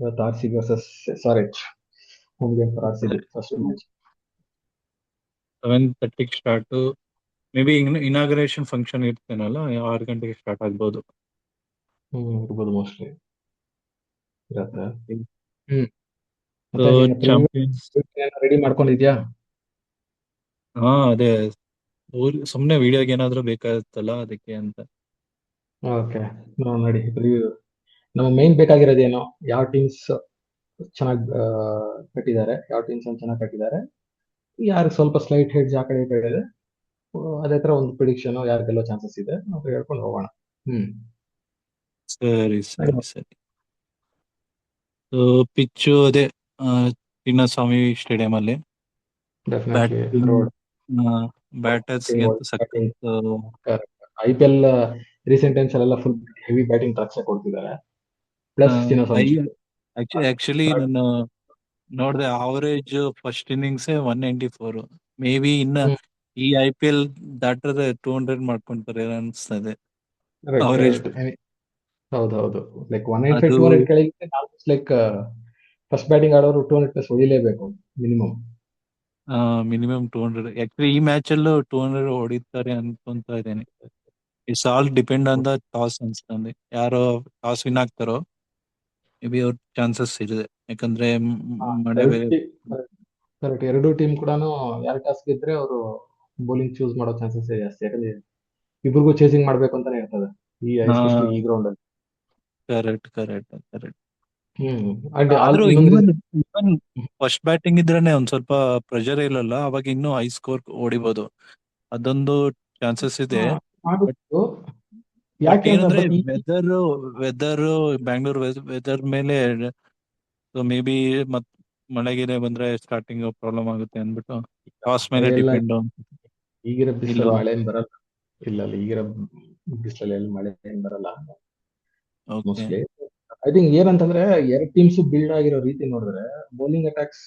ಇವತ್ತು R C B versus SRH home game for RCB first match. 7:30 start. Maybe inauguration function ಇರ್ತೇನಲ್ಲ, 6 ಗಂಟೆಗೆ start ಆಗ್ಬೋದು. ಇರ್ಬೋದು mostly ಇರತ್ತೆ. ಸೊ ಮತ್ತೆ ಚಾಂಪಿಯನ್ಸ್. ರೆಡಿ ಮಾಡ್ಕೊಂಡಿದ್ಯಾ? ಹಾ, ಅದೇ ಸುಮ್ನೆ ವಿಡಿಯೋಗೆ ಏನಾದ್ರು ಬೇಕಾಗುತ್ತಲ್ಲ, ಅದಕ್ಕೆ ಅಂತ. ಓಕೆ, ನೋಡಿ ರಿವ್ಯೂ. ನಮಗೆ ಮೈನ್ ಬೇಕಾಗಿರೋದೇನು, ಯಾವ ಟೀಮ್ಸ್ ಚೆನ್ನಾಗಿ ಕಟ್ಟಿದ್ದಾರೆ, ಯಾವ ಟೀಮ್ಸ್ ಚೆನ್ನಾಗಿ ಕಟ್ಟಿದ್ದಾರೆ, ಯಾರು ಸ್ವಲ್ಪ ಸ್ಲೈಟ್ ಹೆಡ್ಜ್ ಆ ಕಡೆ ಈ ಕಡೆ ಇದೆ, ಅದೇ ತರ ಒಂದು ಪ್ರಿಡಿಕ್ಷನ್ ಯಾರು ಗೆಲ್ಲೋ ಚಾನ್ಸಸ್ ಇದೆ ಅಂತ ಹೇಳ್ಕೊಂಡು ಹೋಗೋಣ. ಸರಿ ಸರಿ ಸರಿ. ಸೊ ಪಿಚ್ಚು ಅದೇ ಚಿನ್ನಸ್ವಾಮಿ ಸ್ಟೇಡಿಯಂ ಅಲ್ಲಿ. ಡೆಫಿನೆಟ್ಲಿ ರೋಡ್ ಬ್ಯಾಟರ್ಸ್ಗೆ ಅಂತ ಸಖತ್. IPL ರೀಸೆಂಟ್ ಟೈಮ್ಸ್ ಅಲ್ಲೆಲ್ಲ ಫುಲ್ ಹೆವಿ ಬ್ಯಾಟಿಂಗ್ ಟ್ರಕ್ಸ್ ಕೊಡ್ತಿದ್ದಾರೆ. ಪ್ಲಸ್ ಆಕ್ಚುಲಿ ನಾನು ನೋಡಿದೆ, average first innings 194. May be ಇನ್ನ ಈ IPL ದಾಟ್ರೆ 200 ಮಾಡ್ಕೊಂತಾರೆ ಅನ್ಸ್ತದೆ ಅವರೇಜ್. ಹೌದೌದು, ಲೈಕ್ 195 200 ಕೆಳಗೆ ಲೈಕ್ ಫಸ್ಟ್ ಬ್ಯಾಟಿಂಗ್ ಆಡೋರು 200+ ಹೊಡಿಲೇಬೇಕು ಮಿನಿಮಮ್. ಮಿನಿಮಮ್ 200. ಆಕ್ಚುಲಿ ಈ ಮ್ಯಾಚ್ ಅಲ್ಲೂ 200 ಹೊಡಿತಾರೆ ಅನ್ಕೊಂತ ಇದ್ದೇನೆ. It's all depend on the toss ಅನ್ಸ್ತದೆ. ಯಾರು ಟಾಸ್ ವಿನ್ ಆಗ್ತಾರೋ ಮೇ ಬಿ ಅವ್ರ ಚಾನ್ಸಸ್ ಇದೆ. ಯಾಕಂದ್ರೆ ಮಳೆ ಬೇರೆ. ಕರೆಕ್ಟ್, ಎರಡು ಟೀಮ್ ಕೂಡ ಯಾರು ಟಾಸ್ ಗೆದ್ರೆ ಅವರು ಬೌಲಿಂಗ್ ಚೂಸ್ ಮಾಡೋ ಚಾನ್ಸಸ್ ಜಾಸ್ತಿ. ಯಾಕಂದ್ರೆ ಇಬ್ರಿಗೂ ಚೇಸಿಂಗ್ ಮಾಡ್ಬೇಕು ಅಂತಾನೆ ಇರ್ತದೆ ಎಸ್ಪೆಷಲಿ ಈ ಗ್ರೌಂಡ್ ಅಲ್ಲಿ. Correct correct correct. ಆದ್ರೂ ಇವನ್ ಫಸ್ಟ್ ಬ್ಯಾಟಿಂಗ್ ಇದ್ರೇನೆ ಒಂದ್ ಸ್ವಲ್ಪ ಪ್ರೆಷರ್ ಇಲ್ಲಲ್ಲ, ಅವಾಗ ಇನ್ನೂ ಹೈ ಸ್ಕೋರ್ ಹೊಡಿಬಹುದು. ಅದೊಂದು ಚಾನ್ಸಸ್ ಇದೆ. ಬಟ್ ಏನಂದ್ರೆ ವೆದರ್ ಬ್ಯಾಂಗ್ಳೂರ್ ವೆದರ್ ಮೇಲೆ ಮೇ ಬಿ ಮತ್ ಮಳೆಗಿರೆ ಬಂದ್ರೆ ಸ್ಟಾರ್ಟಿಂಗ್ ಪ್ರಾಬ್ಲಮ್ ಆಗುತ್ತೆ ಅಂದ್ಬಿಟ್ಟು ಟಾಸ್ ಮೇಲೆ ಡಿಪೆಂಡ್. ಈಗಿರೋ ಬಿಸಿಲು ಮಳೆ ಏನ್ ಬರಲ್ಲ. ಇಲ್ಲ, ಈಗಿರೋ ಬಿಸಿಲಲ್ಲಿ ಎಲ್ಲಿ ಮಳೆ ಏನ್ ಬರಲ್ಲ ಮೋಸ್ಟ್ಲಿ. ಐ ಥಿಂಕ್ ಏನಂತಂದ್ರೆ ಎರಡು ಟೀಮ್ಸ್ ಬಿಲ್ಡ್ ಆಗಿರೋ ರೀತಿ ನೋಡಿದ್ರೆ bowling attacks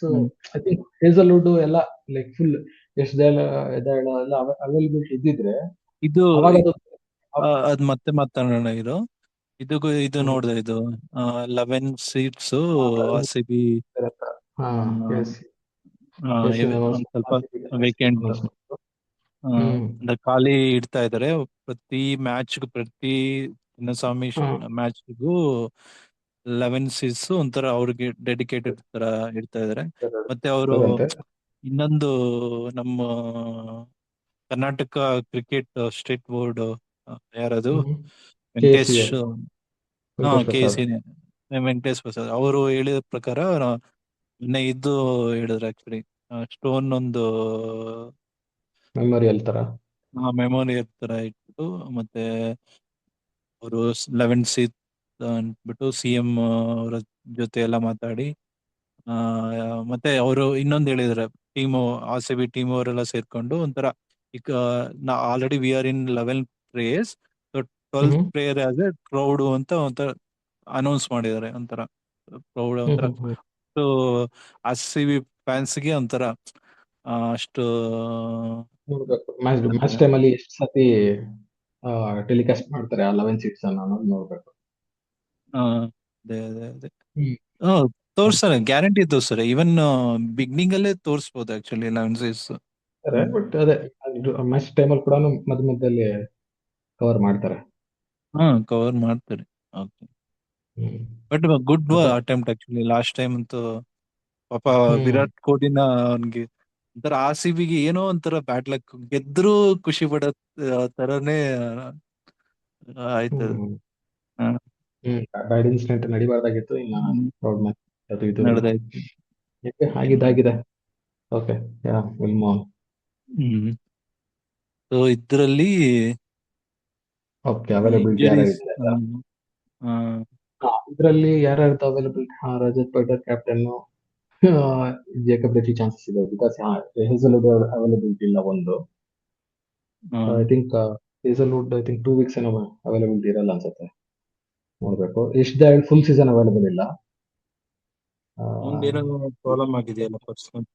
I think Hazlewood ಎಲ್ಲ ಲೈಕ್ ಫುಲ್ ಎಸ್ಡೇಲ್ ಎಲ್ಲ ಅವೈಲಬಿಲಿಟಿ ಇದ್ದಿದ್ರೆ ಇದು ಅದ್ ಮತ್ತೆ ಮಾತಾಡೋಣ. ಇದು ನೋಡಿದೆ, ಇದು 11 ಸೀಟ್ಸ್ RCB ಒಂದ್ ಸ್ವಲ್ಪ ವೇಕೆಂಟ್ ಖಾಲಿ ಇಡ್ತಾ ಇದಾರೆ. ಪ್ರತಿ ಚಿನ್ನಸ್ವಾಮಿ ಮ್ಯಾಚ್ಗೂ 11 ಸೀಟ್ಸ್ ಒಂಥರ ಅವ್ರಿಗೆ ಡೆಡಿಕೇಟೆಡ್ ತರ ಇಡ್ತಾ ಇದಾರೆ. ಮತ್ತೆ ಅವರು ಇನ್ನೊಂದು ನಮ್ಮ ಕರ್ನಾಟಕ ಕ್ರಿಕೆಟ್ ಸ್ಟೇಟ್ ಬೋರ್ಡ್ ಯಾರದು, ವೆಂಕಟೇಶ್ ವೆಂಕಟೇಶ್ ಪ್ರಸಾದ್ ಅವರು ಹೇಳಿದ ಪ್ರಕಾರ ಮೊನ್ನೆ ಇದು ಹೇಳಿದ್ರು. ಆಕ್ಚುಲಿ ಸ್ಟೋನ್ ಒಂದು ಮೆಮೊರಿಯಲ್ ತರ ಇಟ್ಬಿಟ್ಟು, ಮತ್ತೆ ಅವರು 11 ಸೀಟ್ ಅಂದ್ಬಿಟ್ಟು CM ಅವರ ಜೊತೆ ಎಲ್ಲ ಮಾತಾಡಿ, ಮತ್ತೆ ಅವರು ಇನ್ನೊಂದು ಹೇಳಿದ್ರೆ ಟೀಮು RCB ಟೀಮ್ ಅವರೆಲ್ಲ ಸೇರ್ಕೊಂಡು ಒಂಥರ ಈಗ already we are in 11 players, 12th player as A crowd ಅಂತ ಒಂಥರ ಅನೌನ್ಸ್ ಮಾಡಿದ್ದಾರೆ. ಒಂಥರ ಕ್ರೌಡ್ ಒಂಥರ RCB ಫ್ಯಾನ್ಸ್ಗೆ ಒಂಥರ ಅಷ್ಟು ಮ್ಯಾಚ್ ಟೈಮ್ ಅಲ್ಲಿ ಎಷ್ಟು ಸತಿ ಟೆಲಿಕಾಸ್ಟ್ ಮಾಡ್ತಾರೆ ಆ 11 ಸೀಟ್ಸ್ ಅನ್ನೋದು ನೋಡ್ಬೇಕು. ತೋರ್ಸ್ತಾರೆ, ಗ್ಯಾರಂಟಿ ತೋರ್ಸ್ತಾರೆ. ಈವನ್ ಬಿಗ್ನಿಂಗ್ ಅಲ್ಲೇ ತೋರಿಸಬಹುದು ಆಕ್ಚುಲಿ 11 ಸೀಟ್ಸ್. ಬಟ್ ಅದೇ ಮ್ಯಾಚ್ ಟೈಮ್ ಅಲ್ಲಿ ಕೂಡ ಮಧ್ಯದಲ್ಲಿ ಕವರ್ ಮಾಡ್ತಾರೆ. ಕವರ್ ಮಾಡ್ತಾರೆ. But good attempt actually. Last time ಅಂತೂ ಪಾಪ ವಿರಾಟ್ ಕೊಹ್ಲಿನ ಅವನ್ಗೆ ಒಂಥರ RCBಗೆ ಏನೋ ಒಂಥರ ಬ್ಯಾಡ್ ಲಕ್, ಗೆದ್ರು ಖುಷಿ ಪಡೋ ತರನೇ ಆಯ್ತದ. ಬ್ಯಾಡ್ ಇನ್ಸಿಡೆಂಟ್ ನಡಿಬಾರ್ದಾಗಿತ್ತು. ಇನ್ನ ಪ್ರೌಡ್ ಮ್ಯಾಚ್ ಅದು ಇದು ನಡೆದಾಯ್ತು. ಆಗಿದೆ. Okay, ya will move on. So ಇದ್ರಲ್ಲಿ ಓಕೆ, ಅವೈಲಬಿಲಿಟಿ ಇದರಲ್ಲಿ ಯಾರ್ಯಾರ್ದು availability? Rajat Patidar captain, Jacob ರೆಚಿ ಚಾನ್ಸಸ್ ಇದೆ ಬಿಕಾಸ್ ಹೇಸಲ್ವುಡ್ ಅವೈಲಬಿಲಿಟಿ ಇಲ್ಲ ಒಂದು. ಐ ಥಿಂಕ್ ಹೇಸಲ್ವುಡ್ 2 ವೀಕ್ಸ್ ಏನೋ ಅವೈಲಬಿಲಿಟಿ ಇರಲ್ಲ ಅನ್ಸುತ್ತೆ, ನೋಡ್ಬೇಕು. ಎಷ್ಟು ಫುಲ್ ಸೀಸನ್ ಅವೈಲಬಲ್ ಇಲ್ಲ. ಪ್ರಾಬ್ಲಮ್ ಆಗಿದೆಯಲ್ಲ, ಪರ್ಸನಲ್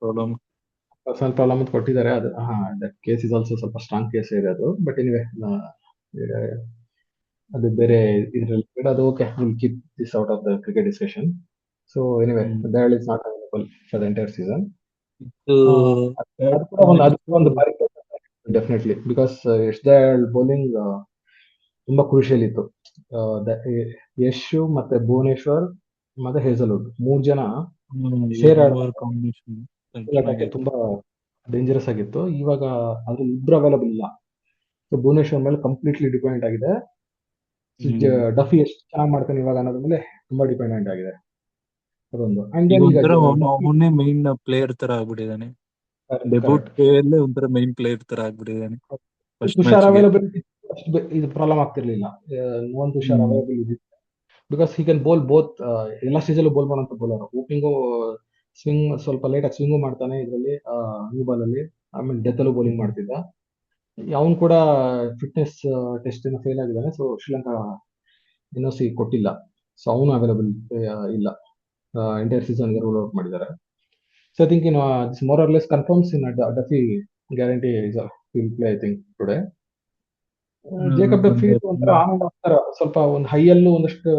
ಪ್ರಾಬ್ಲಮ್ ಅಂತ ಕೊಟ್ಟಿದ್ದಾರೆ. ಅದು ದಟ್ ಕೇಸ್ ಇಸ್ ಆಲ್ಸೋ ಸ್ವಲ್ಪ ಸ್ಟ್ರಾಂಗ್ ಕೇಸ್ ಇದೆ ಅದು. ಬಟ್ ಎನಿವೆ ಅದು ಬೇರೆ ಇದ್ರಲ್ಲಿ ಅದು okay, will keep this out of the cricket discussion. So anyway hmm. Dayal is not available for the entire season. ಇದು ಅದು ಬ್ಯಾಟ್ ಕೂಡ ಪಾಯಿಂಟ್ಸ್ ಒಂದು ಭಾರಿ definitely, because Yash Dayal bowling ತುಂಬಾ ಕ್ರೂಷಿಯಲ್ ಇತ್ತು. ಯಶ್ ಮತ್ತೆ ಭುವನೇಶ್ವರ್ ಮತ್ತೆ ಹೇಸಲ್ವುಡ್ 3 ಜನ ಶೇರ್ ಮೂರ್ ಕಾಂಬಿನೇಷನ್ ಆಡಕ್ಕೆ ಚೆನ್ನಾಗಿತ್ತು. ತುಂಬಾ ಡೇಂಜರಸ್ ಆಗಿತ್ತು. ಇವಾಗ ಅದ್ರಲ್ಲಿ ಇಬ್ರು ಅವೈಲಬಲ್ ಇಲ್ಲ. ಸೊ ಭುವನೇಶ್ವರ್ ಮೇಲೆ ಕಂಪ್ಲೀಟ್ಲಿ ಡಿಪೆಂಡೆಂಟ್ ಆಗಿದೆ. ಹ್ಮ್. ಡಫಿ ಎಷ್ಟು ಚೆನ್ನಾಗಿ ಮಾಡ್ತಾನೆ ಇವಾಗ ಅನ್ನೋದ್ರ ಮೇಲೆ ತುಂಬಾ ಡಿಪೆಂಡೆಂಟ್ ಆಗಿದೆ ಅದೊಂದು. ಅಂಡ್ ಈಗ ದೆನ್ ಈಗ ಒಂಥರ ಡಫಿ ಅವನೇ ಮೈನ್ ಪ್ಲೇಯರ್ ತರ ಆಗ್ಬಿಟ್ಟಿದ್ದಾನೆ. Debut correct. ಅಲ್ಲೇ ಒಂಥರ ಮೈನ್ ಪ್ಲೇಯರ್ ತರ ಆಗ್ಬಿಟ್ಟಿದ್ದಾನೆ ಫಸ್ಟ್ ತುಷಾರ್ ಮ್ಯಾಚ್ಗೆ. ಅವೈಲಬಿಲಿಟಿ ಇದು ಪ್ರಾಬ್ಲಮ್ ಆಗ್ತಿರ್ಲಿಲ್ಲ. ನೋನ್ ತುಷಾರ್ ಹ್ಮ್. ಅವೈಲಬಲ್ ಇದೆ because he can bowl both. ಎಲ್ಲ ಸ್ಟೇಜಲ್ಲೂ ಬೋಲ್ ಮಾಡೋಂಥ ಬೌಲರ್. ಓಪಿಂಗು ಸ್ವಿಂಗ್ ಸ್ವಲ್ಪ ಲೇಟಾಗಿ ಸ್ವಿಂಗು ಮಾಡ್ತಾನೆ ಇದರಲ್ಲಿ, ನ್ಯೂ ಬಾಲ್ ಅಲ್ಲಿ. ಆಮೇಲೆ ಡೆತ್ ಅಲ್ಲೂ ಬೌಲಿಂಗ್ ಹ್ಮ್. ಮಾಡ್ತಿದ್ದ. ಅವನು ಕೂಡ ಫಿಟ್ನೆಸ್ ಟೆಸ್ಟ್ ಫೇಲ್ ಆಗಿದ್ದಾನೆ. ಸೊ ಶ್ರೀಲಂಕಾ NOC ಕೊಟ್ಟಿಲ್ಲ. ಸೊ ಅವನು ಅವೈಲಬಲ್ ಇಲ್ಲ. ಎಂಟೈರ್ ಸೀಸನ್ಗೆ ರೂಲ್ ಔಟ್ ಮಾಡಿದ್ದಾರೆ. So I think in this more or less confirms in Duffy guarantee will play I think today. Jacob Duffy ಅಂದ್ರೆ ಒಂಥರ ಆನಂದ್ ಆಗ್ತಾರ. ಸ್ವಲ್ಪ ಒಂದು ಹೈಯಲ್ಲೂ ಒಂದಷ್ಟು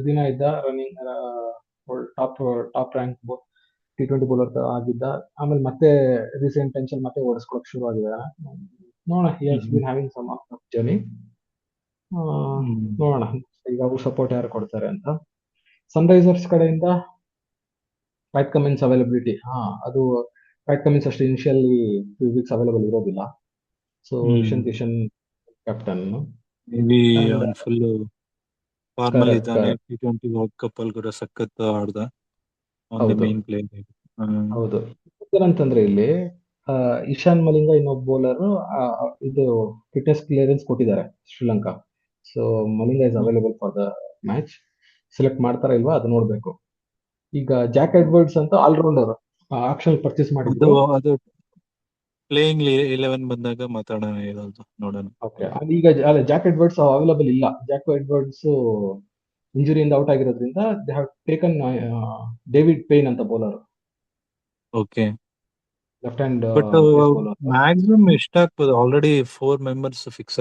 ದಿನ ಇದ್ದ running, top top rank T20 bowler ಆಗಿದ್ದ. ಆಮೇಲೆ ಮತ್ತೆ ರೀಸೆಂಟ್ ಟೈಮ್ಸ್ ಮತ್ತೆ ಓಡಿಸ್ಕೊಳಕ್ ಶುರು ಆಗಿದೆ. ನೋಡೋಣ, he has hmm. Been having some journey. Hmm. ನೋಡೋಣ ಈಗ ಅವ್ರು ಸಪೋರ್ಟ್ ಯಾರು ಕೊಡ್ತಾರೆ ಅಂತ. ಸನ್ರೈಸರ್ಸ್ ಕಡೆಯಿಂದ ಪ್ಯಾಟ್ ಕಮಿನ್ಸ್ ಅವೈಲಬಿಲಿಟಿ, ಅದು ಪ್ಯಾಟ್ ಕಮಿನ್ಸ್ ಅಷ್ಟು ಇನಿಷಿಯಲಿ ಫ್ಯೂ ವೀಕ್ಸ್ ಅವೈಲಬಲ್ ಇರೋದಿಲ್ಲ. So hmm. Ishan Kishan captain. Maybe and ಅವ್ನು ಫುಲ್ ಫಾರ್ಮಲ್ ಕರೆಕ್ಟ್ ಇದ್ದಾನೆ. ಕರೆಕ್ಟ್ T20 ವರ್ಲ್ಡ್ ಕಪ್ ಅಲ್ಲಿ ಕೂಡ ಸಖತ್ ಆಡ್ದ. ಒಂದೇ ಹೌದು ಮೈನ್ ಪ್ಲೇಯರ್. ಹೌದು. ಏನಂತಂದ್ರೆ ಇಲ್ಲಿ ಇಶಾನ್ ಮಲಿಂಗ ಇನ್ನೊಬ್ಬ ಬೌಲರ್ ಇದು ಫಿಟ್ನೆಸ್ ಕ್ಲಿಯರೆನ್ಸ್ ಕೊಟ್ಟಿದ್ದಾರೆ Sri Lanka. So Malinga is available for the match. Select ಮಾಡ್ತಾರಾ ಇಲ್ವಾ ಅದು ನೋಡ್ಬೇಕು. ಈಗ ಜಾಕ್ ಎಡ್ವರ್ಡ್ಸ್ ಅಂತ ಆಲ್ರೌಂಡರ್ ಆಕ್ಷನ್ ಪರ್ಚೇಸ್ ಅದು ಮಾಡಿದ್ರು. ಅದು ಪ್ಲೇಯಿಂಗ್ 11 ಬಂದಾಗ ಮಾತಾಡೋಣ ಇರೋದು ನೋಡೋಣ. ಓಕೆ, ಈಗ ಅಲ್ಲ, ಜಾಕ್ ಎಡ್ವರ್ಡ್ಸ್ ಅವೈಲಬಲ್ ಇಲ್ಲ. ಜಾಕ್ ಎಡ್ವರ್ಡ್ಸ್ ಇಂಜುರಿಯಿಂದ ಔಟ್ ಆಗಿರೋದ್ರಿಂದ they have taken David Payne ಅಂತ bowler, okay. Left hand but pace bowler. Maximum ಎಷ್ಟಾಗ್ಬೋದು? ಆಲ್ರೆಡಿ 4 ಮೆಂಬರ್ಸ್ ಫಿಕ್ಸ್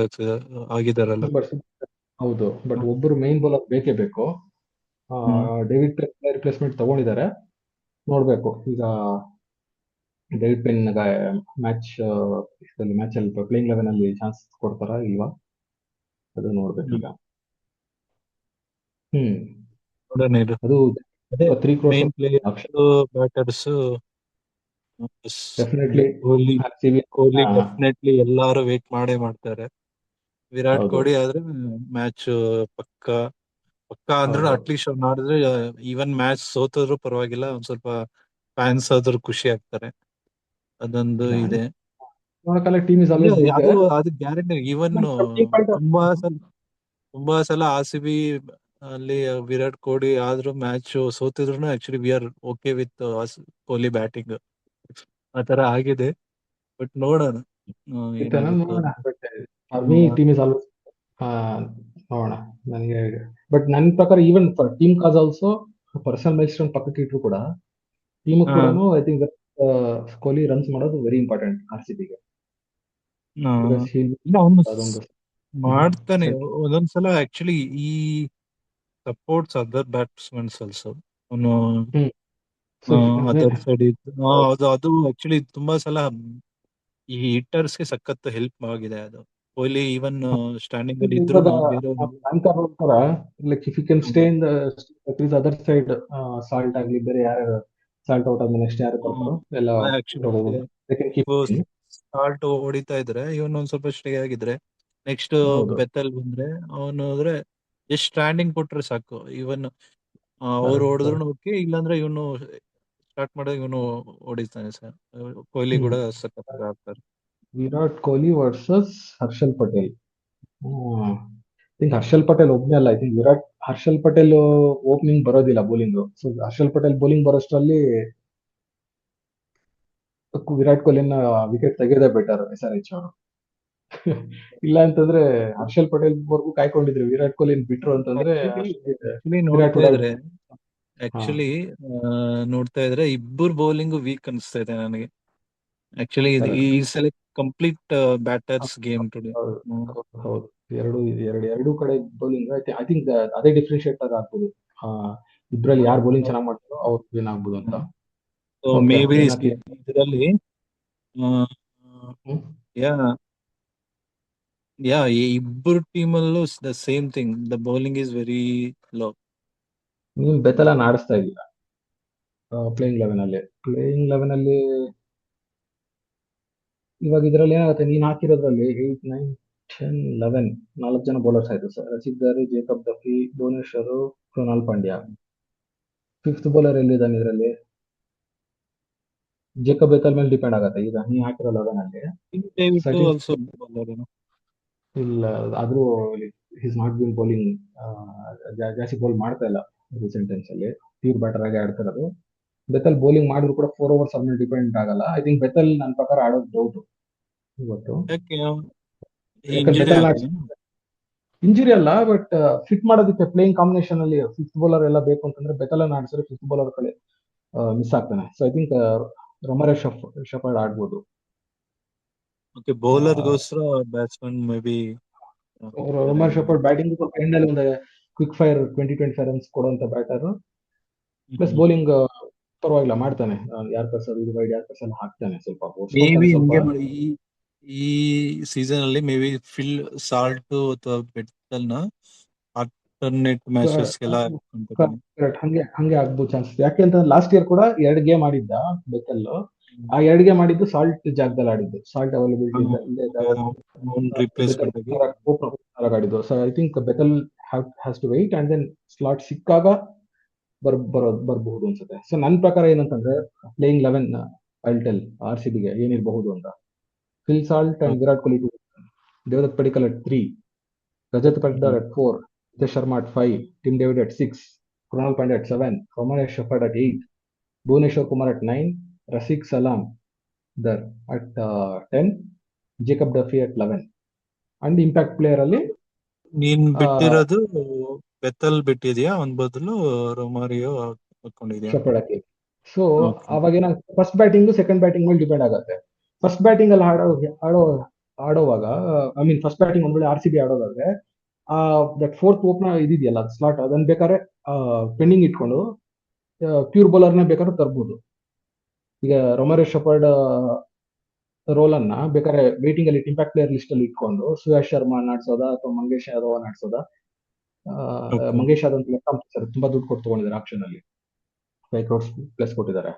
ಆಗಿದಾರಲ್ಲ. ಹೌದು, ಬಟ್ ಒಬ್ಬರು ಮೈನ್ ಬೌಲರ್ ಬೇಕೇ ಬೇಕು. ಹ್ಮ್. ಡೇವಿಡ್ ಪೇನ್ ರಿಪ್ಲೇಸ್ಮೆಂಟ್ ತಗೊಂಡಿದ್ದಾರೆ. ನೋಡ್ಬೇಕು ಈಗ ಡೇವಿಡ್ ಪೇನ್ ಮ್ಯಾಚ್ ಮ್ಯಾಚ್ ಅಲ್ಲಿ ಪ್ಲೇಯಿಂಗ್ 11 ಅಲ್ಲಿ ಚಾನ್ಸ್ ಕೊಡ್ತಾರಾ ಇಲ್ವಾ ಅದು ನೋಡ್ಬೇಕೀಗ. ಹ್ಮ್ ನೋಡೋಣ ಇದು. ಅದು ಅದೇ 3 crores main players, option batters. Definitely. Kohli Kohli definitely ಎಲ್ಲಾರು ವೇಟ್ ಮಾಡೇ ಮಾಡ್ತಾರೆ. ವಿರಾಟ್ ಹೌದು ಕೊಹ್ಲಿ ಆದ್ರೆ ಮ್ಯಾಚ್ ಪಕ್ಕ ಪಕ್ಕ ಅಂದ್ರೂ ಹೌದು ಅಟ್ಲೀಸ್ಟ್ ಅವ್ನು ಆಡಿದ್ರೆ ಈವನ್ ಮ್ಯಾಚ್ ಸೋತದ್ರು ಪರವಾಗಿಲ್ಲ, ಒಂದ್ ಸ್ವಲ್ಪ ಫ್ಯಾನ್ಸ್ ಆದ್ರೂ ಖುಷಿ ಆಗ್ತಾರೆ. ಅದೊಂದು ಇದೆ. ನೋಡಕ್ಕಲ್ಲ ಟೀಮ್ ಇಸ್ ಇಲ್ಲ, ಆಲ್ವೇಸ್ ಬಿಗ್. ಅದು ಗ್ಯಾರಂಟಿ. ಈವನ್ ತುಂಬಾ ಸಲ RCB ಅಲ್ಲಿ ವಿರಾಟ್ ಕೊಹ್ಲಿ ಆದ್ರೂ ಮ್ಯಾಚ್ ಸೋತಿದ್ರು actually we are okay with Kohli batting. ಆತರ ಆಗಿದೆ. ಬಟ್ ನೋಡೋಣ ಏನಾಗುತ್ತೋ. ನೋಡೋಣ. But for me team is always ನೋಡೋಣ. ನನಗೆ ಬಟ್ ನನ್ನ ಪ್ರಕಾರ even for team cause also personal milestone ಪಕ್ಕಕ್ಕೆ ಇಟ್ರು ಕೂಡ ಟೀಮ್ ಹಾ. ಕೂಡ ಐ ಥಿಂಕ್ ಕೊಹ್ಲಿ ರನ್ಸ್ ಮಾಡೋದು ವೆರಿ ಇಂಪಾರ್ಟೆಂಟ್ RCBಗೆ. ಬಿಕಾಸ್ ಇಲ್ಲ, ಅವನು ಅದೊಂದು ಮಾಡ್ತಾನೆ ಒಂದೊಂದ್ಸಲ. ಆಕ್ಚುಲಿ ಈ ಸಪೋರ್ಟ್ಸ್ ಅದರ್ ಬ್ಯಾಟ್ಸ್ಮನ್ಸ್ ಆಲ್ಸೋ. ಅವನು ಅದರ್ ಸೈಡ್ ಅದು ಅದು ಆಕ್ಚುಲಿ ತುಂಬಾ ಸಲ ಈ ಹಿಟ್ಟರ್ಸ್ಗೆ ಸಖತ್ ಹೆಲ್ಪ್ ಆಗಿದೆ ಅದು. ಕೊಹ್ಲಿ ಈವನ್ ಸ್ಟ್ಯಾಂಡಿಂಗ್ ಅಲ್ಲಿ ಇದ್ರು ಬೇರೆ. Like if you can stay in the other side, ಸಾಲ್ಟ್ ಆಗ್ಲಿ ಬೇರೆ ಯಾರು ಸಾಲ್ಟ್ ಔಟ್ ಆದ್ಮೇಲೆ ನೆಕ್ಸ್ಟ್ ಯಾರು ಬರ್ತಾರೋ ಎಲ್ಲ actually they can keep in. Start ಹೊಡಿತಾ ಇದ್ರೆ ಇವನ್ ಒಂದ್ ಸ್ವಲ್ಪ ಸ್ಟೇ ಆಗಿದ್ರೆ, ನೆಕ್ಸ್ಟ್ ಹೌದು ಬೆತ್ತಲ್ ಬಂದ್ರೆ ಅವನು ಹೋದ್ರೆ ಜಸ್ಟ್ ಸ್ಟ್ಯಾಂಡಿಂಗ್ ಕೊಟ್ರೆ ಸಾಕು. ಇವನ್ ಅವ್ರು Correct, ಹೊಡೆದ್ರು correct. ಓಕೆ, ಇಲ್ಲಾಂದ್ರೆ ಇವನು ಸ್ಟಾರ್ಟ್ ಮಾಡಿದಾಗ ಇವನು ಹೊಡಿತಾನೆ ಸರ್. ಕೊಹ್ಲಿ ಹ್ಮ್ ಕೂಡ ಸಖತ್ ಆಡ್ತಾರೆ. ವಿರಾಟ್ ಕೊಹ್ಲಿ ವರ್ಸಸ್ ಹರ್ಷಲ್ ಪಟೇಲ್. ಥಿಂಕ್ ಹರ್ಷಲ್ ಪಟೇಲ್ ಒಬ್ನೇ ಅಲ್ಲ. I think Harshal Patel opening ಬರೋದಿಲ್ಲ bowling. So Harshal Patel bowling ಬರೋಷ್ಟರಲ್ಲಿ ವಿರಾಟ್ ಕೊಹ್ಲಿನ ವಿಕೆಟ್ ತೆಗೆಯೋದೇ ಬೆಟರ್ SRH ಅವರು. ಇಲ್ಲ ಅಂತಂದ್ರೆ ಹರ್ಷಲ್ ಪಟೇಲ್ ವರ್ಗೂ ಕಾಯ್ಕೊಂಡಿದ್ರು. ವಿರಾಟ್ ಕೊಹ್ಲಿ ಬಿಟ್ರು ಅಂತಂದ್ರೆ ಆಕ್ಚುಲಿ ವಿರಾಟ್ ನೋಡ್ತಾ would have- ಇದ್ರೆ ಹಾ ಆಕ್ಚುಲಿ ನೋಡ್ತಾ ಇದ್ರೆ ಇಬ್ಬರು ಬೌಲಿಂಗ್ ವೀಕ್ ಅನಿಸ್ತಾ ಇದೆ ನನಗೆ. ಆಕ್ಚುಲಿ ಈ correct. ಸಲ ಕಂಪ್ಲೀಟ್ ಬ್ಯಾಟರ್ಸ್ ಗೇಮ್ ಟುಡೇ. ಹೌದು ಹೌದು. ಎರಡು ಎರಡು ಎರಡು ಕಡೆ ಬೌಲಿಂಗ್ ಐ ಥಿಂಕ್ ಅದೇ ಡಿಫ್ರೆನ್ಶಿಯೇಟ್ ಆಗ್ಬೋದು. ಇದ್ರಲ್ಲಿ ಯಾರು ಬೌಲಿಂಗ್ ಚೆನ್ನಾಗಿ ಮಾಡ್ತಾರೋ ಅವ್ರು ವಿನ್ ಆಗ್ಬೋದು ಅಂತ. ಸೊ ಓಕೆ, ಮೇ ಬಿ ಏನಾಗ್ಲಿ. ಇದರಲ್ಲಿ ಯಾ ಯಾ ಇಬ್ಬರು ಟೀಮಲ್ಲೂ the same thing, the bowling is very low. ನೀನ್ ಬೆತ್ತಲನ್ನ ಆಡಿಸ್ತಾ ಇದ್ದೀರಾ ಪ್ಲೇಯಿಂಗ್ ಲೆವೆನ್ ಅಲ್ಲಿ. ಇವಾಗ ಇದರಲ್ಲಿ ಏನಾಗುತ್ತೆ, ನೀನ್ ಹಾಕಿರೋದ್ರಲ್ಲಿ 8, 9, 10, 11 4 ಜನ ಬೌಲರ್ಸ್ ಆಯ್ತು ಸರ್. Rachit Dar, Jacob Duffy, Bhuvneshwar, Krunal Pandya. Fifth bowler ಎಲ್ಲಿದ್ದಾನೆ ಇದರಲ್ಲಿ? ಜೇಕಬ್ ಬೆತಲ್ ಮೇಲೆ ಡಿಪೆಂಡ್ ಆಗತ್ತೆ ಈಗ ನೀ ಹಾಕಿರೋ 11 ಅಲ್ಲಿ. David Sachin also bowler. ಇಲ್ಲ, ಆದ್ರೂ ಹಿಸ್ ನಾಟ್ ಬಿನ್ ಬೌಲಿಂಗ್, ಜಾಸ್ತಿ ಬೌಲ್ ಮಾಡ್ತಾ ಇಲ್ಲ ರೀಸೆಂಟ್ ಟೈಮ್ಸ್ ಅಲ್ಲಿ. ಪ್ಯೂರ್ ಬ್ಯಾಟರ್ ಆಗಿ ಆಡ್ತಾ ಇರೋದು. ಬೆತಲ್ ಬೌಲಿಂಗ್ ಮಾಡಿದ್ರು ಕೂಡ 4 overs ಮೇಲೆ ಡಿಪೆಂಡ್ ಆಗಲ್ಲ. ಐ ಥಿಂಕ್ ಬೆತಲ್ ನನ್ನ ಪ್ರಕಾರ ಆಡೋದು ಡೌಟ್ ಇವತ್ತು. ಯಾಕೆ ಯಾಕಂದ್ರೆ ಇಂಜುರಿ ಬೆತಲ್ ಆಗಿದೆ? ಇಂಜುರಿ ಅಲ್ಲ, ಬಟ್ ಫಿಟ್ ಮಾಡೋದಕ್ಕೆ ಪ್ಲೇಯಿಂಗ್ ಕಾಂಬಿನೇಷನ್ ಅಲ್ಲಿ ಫಿಫ್ತ್ ಬೌಲರ್ ಎಲ್ಲ ಬೇಕು ಅಂತಂದ್ರೆ ಬೆತಲ್ ಆಡಿಸಿದ್ರೆ ಫಿಫ್ತ್ ಬೌಲರ್ ಕಡೆ ಮಿಸ್ ಆಗ್ತಾನೆ. So I think Romario Shepherd ಆಡ್ಬೋದು. ಓಕೆ, ಬೌಲರ್ಗೋಸ್ಕರ batsman maybe Romario Shepherd batting ಸ್ವಲ್ಪ ಎಂಡ್ ಅಲ್ಲಿ ಒಂದು ಕ್ವಿಕ್ ಫೈರ್ 20-25 ರನ್ಸ್ ಕೊಡುವಂತ ಬ್ಯಾಟರ್. ಪ್ಲಸ್ ಬೌಲಿಂಗ್ ಪರವಾಗಿಲ್ಲ ಮಾಡ್ತಾನೆ. ಯಾರ್ ಕರ್ಸೋದು ಇದು ವೈಡ್ ಯಾರ್ ಕರ್ಸಲ್ಲ ಹಾಕ್ತಾನೆ, ಸ್ವಲ್ಪ ಮೇ ಬಿ ಓಡಿಸ್ಕೊಂತಾನೆ ಸ್ವಲ್ಪ. ಹಿಂಗೆ ಮಾಡಿ ಈ ಸೀಸನ್ ಅಲ್ಲಿ ಮೇ ಬಿ ಫಿಲ್ ಸಾಲ್ಟ್ ಅಥವಾ ಬೆಟ್ಟಲ್ ನ ಆಲ್ಟರ್ನೇಟ್ ಮ್ಯಾಚಸ್ ಗೆಲ್ಲ ಕರೆಕ್ಟ್, ಹಂಗೆ ಆಗ್ಬೋದು ಚಾನ್ಸಸ್. ಯಾಕೆಂತಂದ್ರೆ ಲಾಸ್ಟ್ ಇಯರ್ ಕೂಡ 2 ಗೇಮ್ ಆಡಿದ್ದ ಬೆತಲ್. ಆ 2 ಗೇಮ್ ಆಡಿದ್ದು ಸಾಲ್ಟ್ ಜಾಗದಲ್ಲಿ ಆಡಿದ್ದು, ಸಾಲ್ಟ್ ಅವೈಲಬಿಲಿಟಿ ರಿಪ್ಲೇಸ್ಮೆಂಟ್ ಆಗಿ ಆಡಿದ್ದು. So I think Bethell has to wait and then slot ಸಿಕ್ಕಾಗ ಬರ್ಬಹುದು ಅನ್ಸುತ್ತೆ. ಸೊ ನನ್ನ ಪ್ರಕಾರ ಏನಂತಂದ್ರೆ ಪ್ಲೇಯಿಂಗ್ 11 ಅಲ್ಟೆಲ್ RCB ಗೆ ಏನಿರಬಹುದು ಅಂತ. Phil Salt and Virat Kohli, Devdutt Padikkal at 3, Rajat Patidar at 4, Nitesh Sharma at 5, Tim David at 6, Krunal Pandya at 7, Romario Shepherd at 8, Bhuvneshwar Kumar at 9, Rafiq Salam Dar at 10, Jacob Duffy at 11. And impact player ಅಲ್ಲಿ ನೀನ್ ಬಿಟ್ಟಿರೋದು ಬೆತ್ತಲ್ ಬಿಟ್ಟಿದ್ಯಾ, ಒಂದ್ ಬದಲು ರೊಮಾರಿಯೋ ಹಾಕೊಂಡಿದ್ಯಾ? ಶಫರ್ಡ್ ಹಾಕಿ. ಸೊ ಅವಾಗ ಏನಾಗುತ್ತೆ, ಫಸ್ಟ್ ಬ್ಯಾಟಿಂಗ್ ಸೆಕೆಂಡ್ ಬ್ಯಾಟಿಂಗ್ ಮೇಲೆ ಡಿಪೆಂಡ್ ಆಗುತ್ತೆ. ಫಸ್ಟ್ ಬ್ಯಾಟಿಂಗ್ ಅಲ್ಲಿ ಆಡೋವಾಗ ಐ ಮೀನ್ ಫಸ್ಟ್ ಬ್ಯಾಟಿಂಗ್ ಒಂದ್ ವೇಳೆ RCB ಆಡೋದಾದ್ರೆ ದಟ್ ಫೋರ್ತ್ ಓಪನರ್ ಇದೆಯಲ್ಲ ಸ್ಲಾಟ್, ಅದನ್ನ ಬೇಕಾದ್ರೆ ಪೆಂಡಿಂಗ್ ಇಟ್ಕೊಂಡು ಪ್ಯೂರ್ ಬೌಲರ್ನ ಬೇಕಾದ್ರೆ ತರ್ಬೋದು. ಈಗ ರೊಮರೆ ಶಫರ್ಡ್ ರೋಲ್ ಅನ್ನ ಬೇಕಾದ್ರೆ ವೇಟಿಂಗ್ ಅಲ್ಲಿ ಇಂಪ್ಯಾಕ್ಟ್ ಪ್ಲೇಯರ್ ಲಿಸ್ಟ್ ಅಲ್ಲಿ ಇಟ್ಕೊಂಡು ಸುಯಾಶ್ ಶರ್ಮಾ ಆಡ್ಸೋದಾ ಅಥವಾ ಮಂಗೇಶ್ ಯಾದವ್ ಆಡ್ಸೋದಾ. ಮಂಗೇಶ್ ಯಾದವ್ ಅಂತ ತುಂಬಾ ದುಡ್ಡು ಕೊಟ್ಟು ತಗೊಂಡಿದ್ದಾರೆ ಆಕ್ಷನ್ ಅಲ್ಲಿ, 5 crores ಪ್ಲಸ್ ಕೊಟ್ಟಿದ್ದಾರೆ.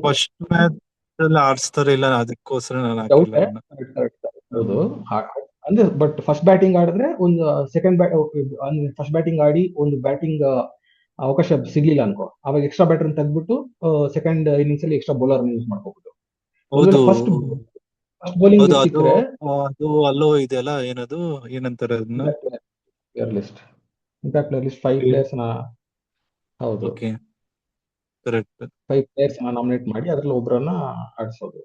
ಫಸ್ಟ್ ಮ್ಯಾಚ್ ಅಲ್ಲಿ ಆಡ್ಸ್ತಾರೆ ಇಲ್ಲ, ಅದಕ್ಕೋಸ್ಕರ ನಾನು ಹಾಕಿಲ್ಲ ಅವ್ನ. ಹೌದು, ಅಂದ್ರೆ ಬಟ್ ಫಸ್ಟ್ ಬ್ಯಾಟಿಂಗ್ ಆಡಿದ್ರೆ ಒಂದು ಫಸ್ಟ್ ಬ್ಯಾಟಿಂಗ್ ಆಡಿ ಒಂದು ಬ್ಯಾಟಿಂಗ್ ಅವಕಾಶ ಸಿಗ್ಲಿಲ್ಲ ಅನ್ಕೋ, ಅವಾಗ ಎಕ್ಸ್ಟ್ರಾ ಬ್ಯಾಟರ್ ತೆಗೆದ್ಬಿಟ್ಟು ಸೆಕೆಂಡ್ ಇನ್ನಿಂಗ್ಸ್ ಅಲ್ಲಿ ಎಕ್ಸ್ಟ್ರಾ ಬೌಲರ್ ಯೂಸ್ ಮಾಡ್ಕೋಬಹುದು. ಹೌದು ಫಸ್ಟ್ ಬೌಲಿಂಗ್ ಹೌದು, ಅದು ಸಿಕ್ಕರೆ ಅದು ಅಲ್ಲೋ ಇದೆಯಲ್ಲ, ಏನದು ಏನಂತಾರೆ ಅದನ್ನ? Player list, impact player list 5 players ಹೌದು, ಓಕೆ, ಕರೆಕ್ಟ್. 5 ಪ್ಲೇಯರ್ಸ್ ನಾಮಿನೇಟ್ ಮಾಡಿ ಅದ್ರಲ್ಲಿ ಒಬ್ಬರನ್ನ ಆಡಿಸೋದು.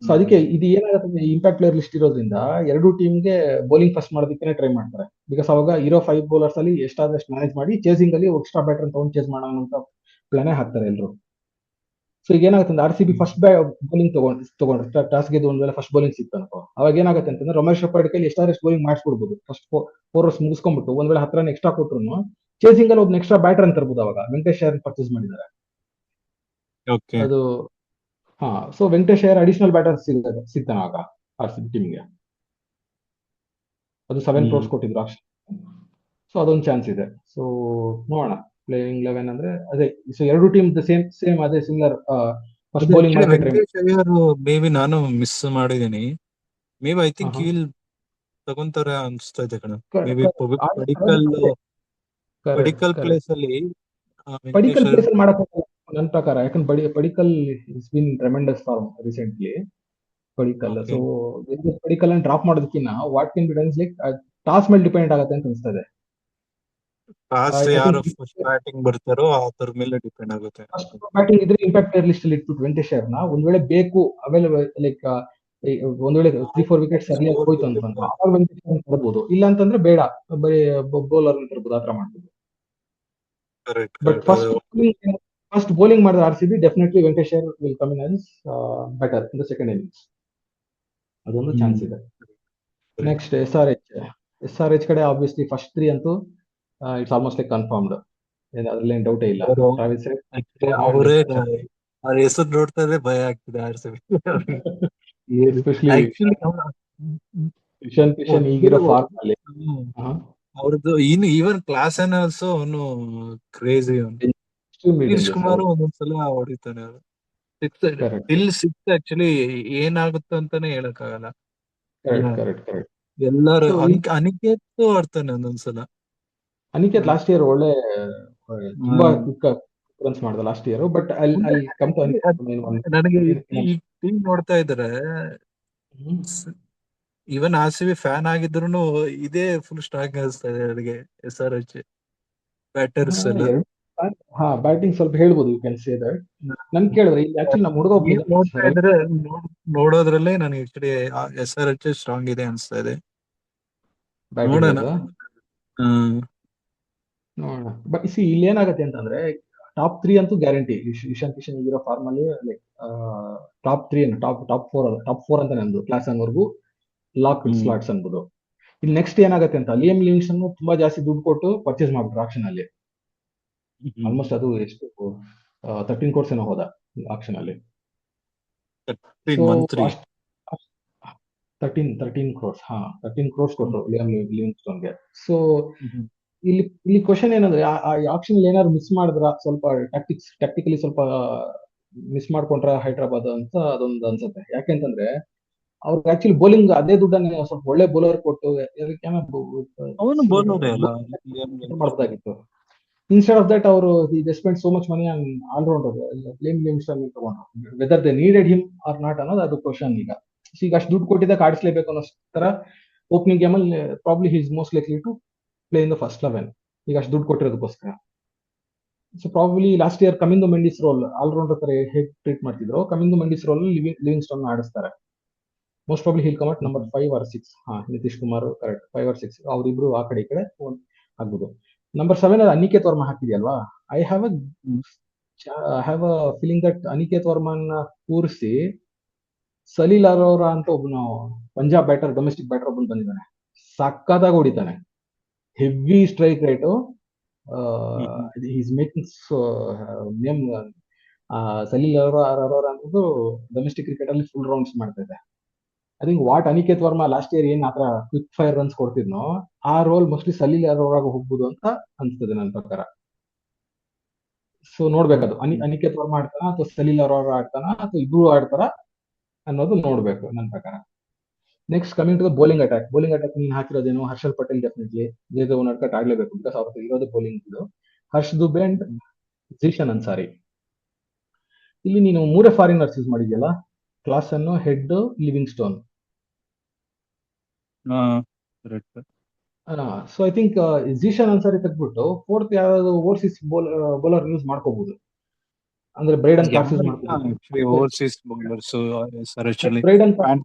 ಸೊ ಅದಕ್ಕೆ ಇದು ಏನಾಗುತ್ತೆ, ಇಂಪ್ಯಾಕ್ಟ್ ಪ್ಲೇಯರ್ ಲಿಸ್ಟ್ ಇರೋದ್ರಿಂದ ಎರಡು ಟೀಮ್ಗೆ ಬೌಲಿಂಗ್ ಫಸ್ಟ್ ಮಾಡೋದಕ್ಕೆ ಟ್ರೈ ಮಾಡ್ತಾರೆ. ಬಿಕಾಸ್ ಅವಾಗ ಇರೋ 5 ಬೌಲರ್ಸ್ ಅಲ್ಲಿ ಎಷ್ಟಾದಷ್ಟು ಮ್ಯಾನೇಜ್ ಮಾಡಿ ಚೇಸಿಂಗ್ ಅಲ್ಲಿ ಎಕ್ಸ್ಟ್ರಾ ಬ್ಯಾಟರ್ ತಗೊಂಡು ಚೇಸ್ ಮಾಡೋಣ ಅಂತ ಪ್ಲಾನೇ ಹಾಕ್ತಾರೆ ಎಲ್ರು. ಸೊ ಈಗ ಏನಾಗುತ್ತೆ ಅಂದ್ರೆ RCB ಫಸ್ಟ್ ಬೌಲಿಂಗ್ ತಗೊಂಡ್ರೆ ಟಾಸ್ ಗೆದ್ದು ಒಂದ್ ವೇಳೆ ಫಸ್ಟ್ ಬೌಲಿಂಗ್ ಸಿಕ್ತನಪ್ಪ, ಅವಾಗ ಏನಾಗುತ್ತೆ ಅಂತಂದ್ರೆ ರಮೇಶ್ ಶಫರ್ಡ್ ಕೈಲಿ ಎಷ್ಟಾದಷ್ಟು ಬೌಲಿಂಗ್ ಮಾಡಿಸ್ಕೊಡ್ಬೋದು. ಫಸ್ಟ್ 4 overs ಮುಗಿಸ್ಕೊಂಡ್ಬಿಟ್ಟು ಒಂದ್ ವೇಳೆ 10 ರನ್ ಎಕ್ಸ್ಟ್ರಾ ಕೊಟ್ರು ಚೇಸಿಂಗ್ ಅಲ್ಲಿ ಒಬ್ಬ ಎಕ್ಸ್ಟ್ರಾ ಬ್ಯಾಟರ್ ಅಂತ ತರ್ಬೋದು. ಅವಾಗ ವೆಂಕಟೇಶ್ ಅಯ್ಯರ್ ಪರ್ಚೇಸ್ ಮಾಡಿದ್ದಾರೆ ಅದು. ಹಾ, so Venkatesh Iyer additional batter ಸಿಗ್ತಾನೆ ಆಗ RCB ಟೀಮ್ಗೆ. ಅದು 7 crores ಕೊಟ್ಟಿದ್ರು ಆಕ್ಷನ್. ಸೊ ಅದೊಂದು ಚಾನ್ಸ್ ಇದೆ. ಸೊ ನೋಡೋಣ, ಪ್ಲೇಯಿಂಗ್ 11 ಅಂದ್ರೆ ಅದೇ. ಸೊ ಎರಡು ಟೀಮ್ ಸೇಮ್ ಅದೇ ಸಿಮಿಲರ್ ಫಸ್ಟ್ ಬೌಲಿಂಗ್ ಮಾಡಕ್ಕೆ try. Venkatesh Iyer may be ನಾನು ಮಿಸ್ ಮಾಡಿದೀನಿ. ಮೇ ಬಿ ಐ ಥಿಂಕ್ ಇಲ್ಲಿ ತಗೊಂತಾರೆ ಅನ್ಸ್ತಾ ಇದೆ ಕಣ. ಮೇ ಬಿ ಪಡಿಕಲ್ ಪ್ಲೇಸ್ ಅಲ್ಲಿ ಪಡಿಕಲ್ ಪ್ಲೇಸ್ ಅಲ್ಲಿ ಮಾಡಕ್ ನನ್ನ ಪ್ರಕಾರ. ಯಾಕಂದ್ರೆ Padikkal is been tremendous form recently Padikkal. So Padikkal ಅನ್ನು ಡ್ರಾಪ್ ಮಾಡೋದಕ್ಕಿಂತ what can be done like toss ಮೇಲೆ ಡಿಪೆಂಡ್ ಆಗುತ್ತೆ ಅಂತ ಅನ್ಸ್ತದೆ. ಯಾರು ಫಸ್ಟ್ ಬ್ಯಾಟಿಂಗ್ ಬರ್ತಾರೋ ಅದ್ರ ಮೇಲೆ ಡಿಪೆಂಡ್ ಆಗುತ್ತೆ. ಬ್ಯಾಟಿಂಗ್ ಇದ್ರೆ ಇಂಪ್ಯಾಕ್ಟ್ ಪ್ಲೇಯರ್ ಲಿಸ್ಟ್ ಅಲ್ಲಿ ಇಟ್ಬಿಟ್ಟು ವೆಂಕಟೇಶ್ ಅಯ್ಯರ್ನ ಒಂದ್ ವೇಳೆ ಬೇಕು ಅವೈಲೇಬಲ್ ಲೈಕ್ ಒಂದ್ ವೇಳೆ 3-4 ವಿಕೆಟ್ಸ್ ಸರಿಯಾಗಿ ಹೋಯ್ತು ಅಂತಂದ್ರೆ ಅವಾಗ ವೆಂಕಟೇಶ್ ಅಯ್ಯರ್ ತರಬಹುದು. ಇಲ್ಲ ಅಂತಂದ್ರೆ ಬೇಡ, ಬರೀ ಬೌಲರ್ ತರಬಹುದು, ಆತರ ಮಾಡ್ಬೋದು. ಬಟ್ ಫಸ್ಟ್ ಬೌಲಿಂಗ್ ಮಾಡಿದ RCB definitely Venkatesh Iyer will come in as better in the second innings. ಅದೊಂದು ಚಾನ್ಸ್ ಇದೆ. ನೆಕ್ಸ್ಟ್ SRH ಕಡೆ ಆಬ್ವಿಯಸ್ಲಿ ಫಸ್ಟ್ 3 ಅಂತೂ ಇಟ್ಸ್ ಆಲ್ಮೋಸ್ಟ್ ಲೈಕ್ ಕನ್ಫರ್ಮ್ಡ್. ಅದ್ರಲ್ಲೇನ್ ಡೌಟೇ ಇಲ್ಲ. ಅವರು ಟ್ರಾವಿಸ್ ಹೆಡ್ ಅವರೇ ಮಾಡ್ಬೇಕು ಅವ್ರ ಹೆಸರು ನೋಡ್ತಾ ಇದ್ರೆ ಭಯ ಆಗ್ತದೆ RCB. ಎಸ್ಪೆಷಲಿ ಆಕ್ಚುಲಿ ಕಿಶನ್ ಈಗಿರೋ ಫಾರ್ಮ್ ಅಲ್ಲಿ ಅವ್ರದ್ದು ಇನ್ನು ಈವನ್ ಕ್ಲಾಸ್ ಆಲ್ಸೋ ಅವನು ಕ್ರೇಜಿ. ಅವನು extremely ನಿತೀಶ್ dangerous ಕುಮಾರ್ ಅವ್ರು. ಒಂದೊಂದ್ಸಲ ಹೊಡಿತಾನೆ. ಅವರು Correct, ಟಿಲ್ ಸಿಕ್ಸ್ ಆಕ್ಚುಲಿ ಏನಾಗುತ್ತೆ ಅಂತಾನೆ ಹೇಳಕ್ಕಾಗಲ್ಲ. correct. ಎಲ್ಲಾರು So, ಅನಿಕೇತ್ ಆಡ್ತಾನೆ ಒಂದೊಂದ್ಸಲ. ಅನಿಕೇತ್ ಲಾಸ್ಟ್ ಇಯರ್ ಒಳ್ಳೆ ತುಂಬಾ ಕ್ವಿಕ್ ರನ್ಸ್ ಮಾಡ್ದ ಲಾಸ್ಟ್ ಇಯರ್. ಬಟ್ ಅಲ್ಲಿ ಕಮ್ ಟು ನನಗೆ ಈ ಟೀಮ್ ನೋಡ್ತಾ ಇದ್ರೆ ಇವನ್ RCB ಫ್ಯಾನ್ ಆಗಿದ್ರು ಇದೇ ಫುಲ್ ಸ್ಟ್ರಾಂಗ್ ಅನಿಸ್ತಾ ಇದೆ ನನಗೆ. SRH ಬ್ಯಾಟರ್ಸ್ ಎಲ್ಲ ಬ್ಯಾಟಿಂಗ್ ಸ್ವಲ್ಪ ಹೇಳ್ಬೋದು, ಯು ಕ್ಯಾನ್ ಸೇ ದಟ್. ನನ್ ಕೇಳಿದ್ರೆ ಇಲ್ಲಿ ಆಕ್ಚುಲಿ ನಮ್ಮ ಹುಡುಗ ನೋಡ್ತಾ ಇದ್ರೆ ನೋಡೋದ್ರಲ್ಲೇ ನನಗೆ ಆಕ್ಚುಲಿ SRH ಸ್ಟ್ರಾಂಗ್ ಇದೆ ಅನಿಸ್ತಾ ಇದೆ. ನೋಡೋಣ. ಬಟ್ ಇಲ್ಲಿ ಏನಾಗುತ್ತೆ ಅಂತಂದ್ರೆ ಟಾಪ್ 3 ಅಂತೂ ಗ್ಯಾರಂಟಿ. ಇಶಾನ್ ಕಿಶನ್ ಈಗಿರೋ ಫಾರ್ಮ್ ಅಲ್ಲಿ ಲೈಕ್ ಟಾಪ್ 3 ಟಾಪ್ 4 ಅಂತ ನಂದು ಕ್ಲಾಸ್ ಅನ್ನೋರ್ಗು ಲಾಕ್ ಸ್ಲಾಟ್ಸ್ ಅನ್ಬೋದು. ಇಲ್ಲಿ ನೆಕ್ಸ್ಟ್ ಏನಾಗುತ್ತೆ ಅಂತ ಲಿಯಮ್ ಲಿವಿಂಗ್ಸ್ಟನ್ ತುಂಬಾ ಜಾಸ್ತಿ ದುಡ್ಡು ಕೊಟ್ಟು ಪರ್ಚೇಸ್ ಮಾಡ್ಬಿಟ್ರು ಆಕ್ಷನ್ ಅಲ್ಲಿ. ಆಲ್ಮೋಸ್ಟ್ ಅದು ಎಷ್ಟು 13 crores ಏನೋ ಹೋದ ಆಕ್ಷನ್ ಅಲ್ಲಿ. 13 crores 13 crores ಕೊಟ್ಟರು ಲಿಯಮ್ ಲಿವಿಂಗ್ಸ್ಟನ್ಗೆ. ಸೊ ಇಲ್ಲಿ ಕ್ವಶನ್ ಏನಂದ್ರೆ ಆ ಆಕ್ಷನ್ ಏನಾದ್ರು ಮಿಸ್ ಮಾಡಿದ್ರ, ಸ್ವಲ್ಪ ಟ್ಯಾಕ್ಟಿಕಲಿ ಸ್ವಲ್ಪ ಮಿಸ್ ಮಾಡ್ಕೊಂಡ್ರ ಹೈದರಾಬಾದ್ ಅಂತ ಅದೊಂದು ಅನ್ಸುತ್ತೆ. ಯಾಕೆಂತಂದ್ರೆ ಅವ್ರಿಗೆ ಆಕ್ಚುಲಿ ಬೌಲಿಂಗ್ ಅದೇ ದುಡ್ಡನ್ನ ಸ್ವಲ್ಪ ಒಳ್ಳೆ ಬೌಲರ್ ಕೊಟ್ಟು ಮಾಡ್ಬೋದಾಗಿತ್ತು. ಇನ್ಸ್ಟೆಡ್ ಆಫ್ ದಟ್ ಅವರು spend so much money on allrounder ತಗೊಂಡ್ರು. Whether they needed him or not ಅನ್ನೋದು ಅದು ಕ್ವಶನ್. ಈಗ ಅಷ್ಟು ದುಡ್ಡು ಕೊಟ್ಟಿದ್ದಕ್ಕೆ ಆಡಿಸ್ಲೇಬೇಕು ಅನ್ನೋ ತರ ಓಪನಿಂಗ್ ಗೇಮ್ ಅಲ್ಲಿ probably he is most likely to play in the first 11 ಈಗ ಅಷ್ಟು ದುಡ್ಡು ಕೊಟ್ಟಿರೋದಕ್ಕೋಸ್ಕರ. So probably last year Kamindu Mendis role allrounder ತರ ಹೇಗೆ ಟ್ರೀಟ್ ಮಾಡ್ತಿದ್ರು, ಕಮಿಂದು ಮೆಂಡಿಸ್ ರೋಲ್ ಲಿವಿಂಗ್ಸ್ಟನ್ ಆಡಿಸ್ತಾರೆ. Most probably he'll come at number 5 or 6. Nitish Kumar correct 5 or 6 ಅವ್ರಿಬ್ರು ಆ ಕಡೆ ಈ ಕಡೆ ಆಗ್ಬೋದು. ನಂಬರ್ 7 ಅನಿಕೇತ್ ವರ್ಮಾ ಹಾಕಿದ್ಯಲ್ವಾ. I have a feeling that Aniket Varman ಕೂರಿಸಿ ಸಲೀಲ್ ಅರೋರಾ ಅಂತ ಒಬ್ಬನು ಪಂಜಾಬ್ ಬ್ಯಾಟರ್, ಡೊಮೆಸ್ಟಿಕ್ ಬ್ಯಾಟರ್ ಒಬ್ಬನು ಬಂದಿದ್ದಾನೆ. ಸಕ್ಕತ್ತಾಗಿ ಹೊಡಿತಾನೆ, heavy strike rate. Making name Salil Arora ಅನ್ನೋದು ಡೊಮೆಸ್ಟಿಕ್ ಕ್ರಿಕೆಟ್ ಅಲ್ಲಿ ಫುಲ್ ರೌಂಡ್ಸ್ ಮಾಡ್ತಾ ಇದೆ. I think what Aniket Varma last year ಏನ್ ಆತರ ಕ್ವಿಕ್ ಫೈರ್ ರನ್ಸ್ ಕೊಡ್ತಿದ್ನೋ ಆ ರೋಲ್ ಮೋಸ್ಟ್ಲಿ ಸಲೀಲ್ ಅರೋರಾಗ ಹೋಗ್ಬೋದು ಅಂತ ಅನ್ಸ್ತದೆ ನನ್ನ ಪ್ರಕಾರ. ಸೊ ನೋಡ್ಬೇಕದು ಅನಿಕೇತ್ ವರ್ಮಾ ಆಡ್ತಾನ ಅಥವಾ ಸಲೀಲ್ ಅರೋರಾ ಆಡ್ತಾನ ಅಥವಾ ಇಬ್ರು ಆಡ್ತಾರ ಅನ್ನೋದು ನೋಡ್ಬೇಕು ನನ್ನ ಪ್ರಕಾರ. Next coming to the bowling attack. ನೀನ್ ಹಾಕಿರೋದೇನು ಹರ್ಷಲ್ ಪಟೇಲ್ ಡೆಫಿನೆಟ್ಲಿ ಜಯದೇವ್ ನಡ್ಕಟ್ ಆಗ್ಲೇಬೇಕು, ಬಿಕಾಸ್ ಅವ್ರ ಇರೋದೇ ಬೌಲಿಂಗ್ ಇದು. ಹರ್ಷ್ ದುಬೆ ಅಂಡ್ ಜೀಶನ್ ಅನ್ಸಾರಿ. ಇಲ್ಲಿ ನೀನು 3 ಫಾರಿನರ್ಸ್ ಯೂಸ್ ಮಾಡಿದ್ಯಲ್ಲ, Klaasen, Head, Livingstone. So I think Zeeshan Ansari ತೆಗ್ದ್ಬಿಟ್ಟು 4th ಯಾವ್ದು ಓವರ್ಸೀಸ್ ಬೌಲರ್ ಯೂಸ್ ಮಾಡ್ಕೋಬಹುದು. ಅಂದ್ರೆ ಬ್ರೈಡನ್ ಕಾರ್ಸ್ ಯೂಸ್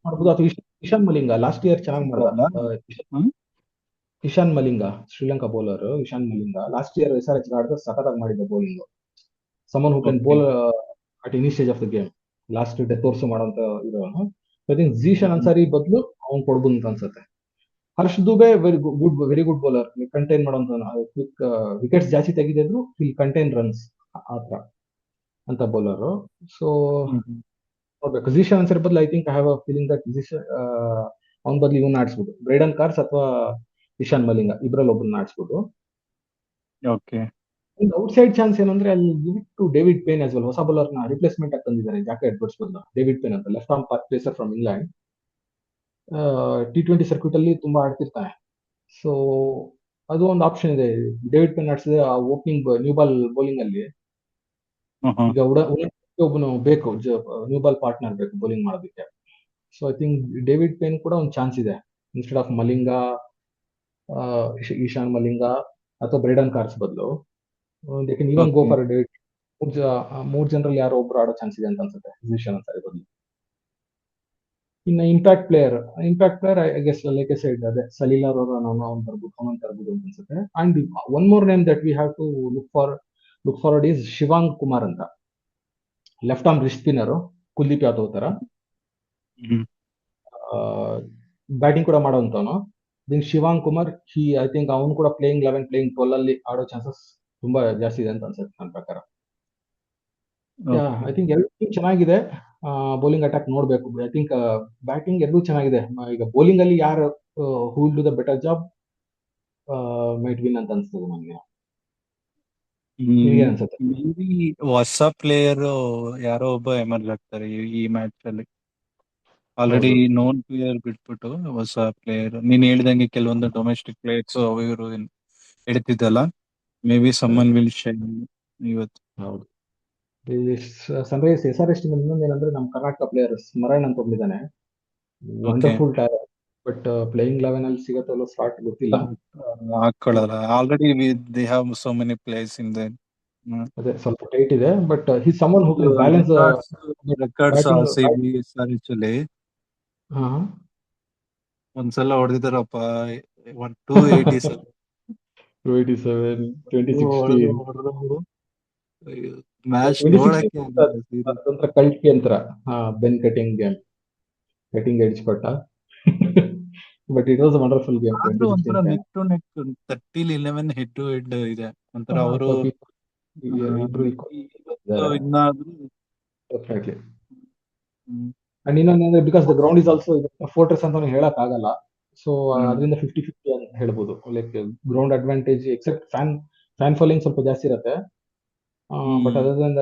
ಮಾಡ್ಬೋದು ಅಥವಾ ಇಶಾನ್ ಮಲಿಂಗ ಲಾಸ್ಟ್ ಇಯರ್ ಚೆನ್ನಾಗಿ ಮಾಡ್ದ. Eshan Malinga Sri Lanka bowler. Eshan Malinga last year SRH ಆಡಿದ್ರೆ ಸಖತ್ತಾಗಿ ಮಾಡಿದ್ದ bowling. Someone who can bowl at any stage of the game. Last death overs ಮಾಡೋಂತ ಇರೋನು. ಐ ಥಿಂಕ್ ಜೀಶನ್ ಅನ್ಸಾರಿ ಬದಲು ಅವ್ನು ಕೊಡ್ಬೋದು ಅಂತ ಅನ್ಸುತ್ತೆ. Harsh Dubey very good bowler, contain ಮಾಡೋಂತ ಕ್ವಿಕ್ ವಿಕೆಟ್ಸ್ ಜಾಸ್ತಿ ತೆಗಿದಿದ್ರು ವಿಲ್ ಕಂಟೈನ್ ರನ್ಸ್ ಆತರ ಅಂತ ಬೌಲರ್. ಸೊ ನೋಡ್ಬೇಕು. ಜೀಶನ್ ಅನ್ಸರ್ ಬದಲು I think I have a feeling that ಅವ್ನ ಬದಲು ಇವನ್ನ ಆಡಿಸ್ಬೋದು, ಬ್ರೈಡನ್ ಕಾರ್ಸ್ ಅಥವಾ ಇಶಾನ್ ಮಲಿಂಗ ಇಬ್ರಲ್ಲಿ ಒಬ್ಬರನ್ನ ಆಡಿಸ್ಬೋದು. ಔಟ್ಸೈಡ್ ಚಾನ್ಸ್ ಏನಂದ್ರೆ ಅಲ್ಲಿ give it to David Payne as well. ಹೊಸ ಬೌಲರ್ ನ ರಿಪ್ಲೇಸ್ಮೆಂಟ್ ಆಗಿ ತಂದಿದ್ದಾರೆ ಜಾಕ್ ಎಡ್ವರ್ಡ್ಸ್ ಬದಲು. ಡೇವಿಡ್ ಪೇನ್ ಅಂತ left arm pacer from England. T20 circuit ಅಲ್ಲಿ ತುಂಬಾ ಆಡ್ತಿರ್ತಾನೆ. ಸೊ ಅದು ಒಂದು ಆಪ್ಷನ್ ಇದೆ. ಡೇವಿಡ್ ಪೆನ್ ಆಡ್ಸಿದ್ರೆ ಆ ಓಪನಿಂಗ್ ನ್ಯೂ ಬಾಲ್ ಬೌಲಿಂಗ್ ಅಲ್ಲಿ ಈಗ ಒಬ್ಬನು ಬೇಕು, ನ್ಯೂ ಬಾಲ್ ಪಾರ್ಟ್ನರ್ ಬೇಕು ಬೌಲಿಂಗ್ ಮಾಡೋದಕ್ಕೆ. So I think David pain ಕೂಡ ಒಂದು ಚಾನ್ಸ್ ಇದೆ ಇನ್ಸ್ಟೆಡ್ ಆಫ್ ಮಲಿಂಗ, ಇಶಾನ್ ಮಲಿಂಗ ಅಥವಾ ಬ್ರೈಡನ್ ಕಾರ್ಸ್ ಬದಲು. Even go for David. 3 ಜನರಲ್ಲಿ ಯಾರೋ ಒಬ್ರು ಆಡೋ ಚಾನ್ಸ್ ಇದೆ ಅಂತ ಅನ್ಸುತ್ತೆ ಇಶಾನ್ ಅನ್ಸಾರಿ ಬದಲು. ಇನ್ನು impact player I guess like I said ಅದೇ ಸಲೀಲ್ ಅರೋರಾ ಅವನು ತರಬಹುದು ಅಂತ ಅನ್ಸುತ್ತೆ. And one more name that we have to look forward is Shivang Kumar ಅಂತ. Left arm wrist spinner, Kuldeep Yadav ತರ ಬ್ಯಾಟಿಂಗ್ ಕೂಡ ಮಾಡೋಂತವನು. ಶಿವಾಂಗ್ ಕುಮಾರ್ ಐ ಥಿಂಕ್ ಅವನು ಕೂಡ ಪ್ಲೇಯಿಂಗ್ 11 ಪ್ಲೇಯಿಂಗ್ 12 ಅಲ್ಲಿ ಆಡೋ ಚಾನ್ಸಸ್ ತುಂಬಾ ಜಾಸ್ತಿ ಇದೆ ಅಂತ ಅನ್ಸುತ್ತೆ ನನ್ನ ಪ್ರಕಾರ. ಐ ಥಿಂಕ್ ಎರಡು ಟೀಮ್ ಚೆನ್ನಾಗಿದೆ. ಬೌಲಿಂಗ್ ಅಟ್ಯಾಕ್ ನೋಡ್ಬೇಕು. ಐ ಥಿಂಕ್ ಬ್ಯಾಟಿಂಗ್ ಎರಡೂ ಚೆನ್ನಾಗಿದೆ. ಈಗ ಬೌಲಿಂಗ್ ಅಲ್ಲಿ ಯಾರು who will do the better job might win ಅಂತ ಅನ್ಸ್ತದೆ ನನಗೆ. ನಿಮಗೆ ಅನ್ಸುತ್ತೆ? ಮೇಬಿ ಹೊಸ ಪ್ಲೇಯರ್ ಯಾರೋ ಒಬ್ಬ ಎಮರ್ಜ್ ಆಗ್ತಾರೆ ಈ ಮ್ಯಾಚ್ ಅಲ್ಲಿ. ಆಲ್ರೆಡಿ ಹೌದು. ನೋನ್ ಪ್ಲೇಯರ್ ಬಿಟ್ಬಿಟ್ಟು ಹೊಸ ಪ್ಲೇಯರ್. ನೀನ್ ಹೇಳ್ದಂಗೆ ಕೆಲವೊಂದು ಡೊಮೆಸ್ಟಿಕ್ ಪ್ಲೇಯರ್ಸ್ ಇವರು ಹೇಳ್ತಿದ್ದಲ್ಲ, maybe someone will shine ಇವತ್ತು. ಹೌದು. ಸನ್ರೈಸ್ SRH ಟೀಮ್ ಇನ್ನೊಂದು ಏನಂದ್ರೆ ನಮ್ಮ ಕರ್ನಾಟಕ ಪ್ಲೇಯರ್ ಸ್ಮರಣ್ ಅಂತ ಒಬ್ಳಿದ್ದಾನೆ. Wonderful talent. ಬಟ್ ಪ್ಲೇಯಿಂಗ್ 11 ಅಲ್ಲಿ ಸಿಗತ್ತಲ್ಲ ಸ್ಲಾಟ್ ಗೊತ್ತಿಲ್ಲ. ಹಾಕೊಳ್ಳಲ್ಲ. Already they have so many players in they. ಅದೇ ಸ್ವಲ್ಪ ಟೈಟ್ ಇದೆ. But he someone who can balance records RCB SRH ಅಲ್ಲಿ ಹಾ ಒಂದ್ಸಲ ಹೊಡೆದಿದ್ದಾರಪ್ಪ 287. 287, 2016 ಮ್ಯಾಚ್ 2016 ನೋಡಕ್ಕೆ ಅದೊಂಥರ ಕಲ್ಟಿ ಅಂತರ. ಬೆನ್ ಕಟಿಂಗ್ ಗೇಮ್, ಕಟಿಂಗ್ ಎಡ್ಜ್ ಕೊಟ್ಟ. But it was a wonderful game. ಒಂಥರ neck to neck 30-11 head to head ಇದೆ. ಒಂಥರ ಅವರು ಇಬ್ರು ಇನ್ನಾದ್ರೂ ಡೆಫಿನೆಟ್ಲಿ. ಅಂಡ್ ಇನ್ನೊಂದಂದ್ರೆ because the ground is also fortress ಅಂತ ಹೇಳಕ್ ಆಗಲ್ಲ. ಸೊ ಅದರಿಂದ 50-50 ಅಂತ ಹೇಳ್ಬೋದು. Like ground advantage except fan following ಸ್ವಲ್ಪ ಜಾಸ್ತಿ ಇರುತ್ತೆ. ಬಟ್ ಅದರಿಂದ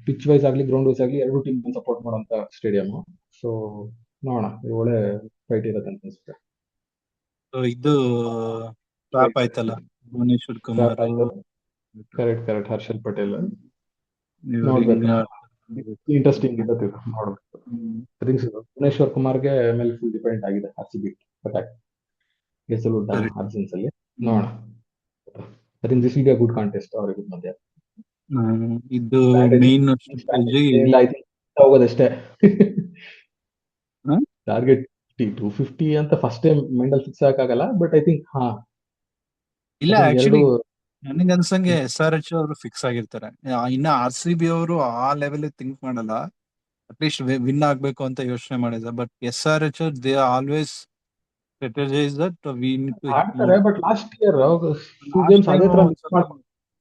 ಪಿಚ್ ವೈಸ್ ಆಗ್ಲಿ ಗ್ರೌಂಡ್ ವೈಸ್ ಆಗ್ಲಿ ಎರಡು ಟೀಮ್ ಸಪೋರ್ಟ್ ಮಾಡುವಂತ ಸ್ಟೇಡಿಯಂ. ಸೊ ನೋಡೋಣ, ಒಳ್ಳೆ ಫೈಟ್ ಇರುತ್ತೆ ಅಂತ ಅನ್ಸುತ್ತೆ. ಇದು ಟ್ರಾಪ್ ಆಯ್ತಲ್ಲ ಭುವನೇಶ್ವರ್ ಕುಮಾರ್. ಕರೆಕ್ಟ್ ಹರ್ಷಲ್ ಪಟೇಲ್. ನೋಡ್ಬೇಕು, ಇಂಟ್ರೆಸ್ಟಿಂಗ್ ಇರುತ್ತೆ ನೋಡ್ಬೇಕು. ಐ ಥಿಂಕ್ ಭುವನೇಶ್ವರ್ ಕುಮಾರ್ಗೆ ಮೇಲೆ ಫುಲ್ ಡಿಪೆಂಡ್ ಆಗಿದೆ RCB ಅಟ್ಯಾಕ್. ಗೆಸಲು ಅಬ್ಸೆನ್ಸ್ ಅಲ್ಲಿ ನೋಡೋಣ. I think this will be a good contest ಅವರಿಗೆ ಮಧ್ಯೆ. ಇದು ಮೇನ್ ಇಲ್ಲ, ಐ ಥಿಂಕ್ ಹೋಗೋದಷ್ಟೇ. ಟಾರ್ಗೆಟ್ 250 ಅಂತ ಫಸ್ಟ್ ಟೈಮ್ ಮೈಂಡ್ ಅಲ್ಲಿ ಫಿಕ್ಸ್ ಆಗಲ್ಲ. ಬಟ್ ಐ ಥಿಂಕ್ ಇಲ್ಲ, ಆಕ್ಚುಲಿ ನನಗೆ ಅನ್ಸಂಗೆ SRH ಅವರು ಫಿಕ್ಸ್ ಆಗಿರ್ತಾರೆ. ಇನ್ನ RCB ಅವರು ಆ ಲೆವೆಲ್ ಥಿಂಕ್ ಮಾಡಲ್ಲ. ಅಟ್ಲೀಸ್ಟ್ ವಿನ್ ಆಗ್ಬೇಕು ಅಂತ ಯೋಚನೆ ಮಾಡಿದ್ದಾರೆ. But SRH they always strategize that we need to ಆಡ್ತಾರೆ. But last year few games ಅದೇ ತರ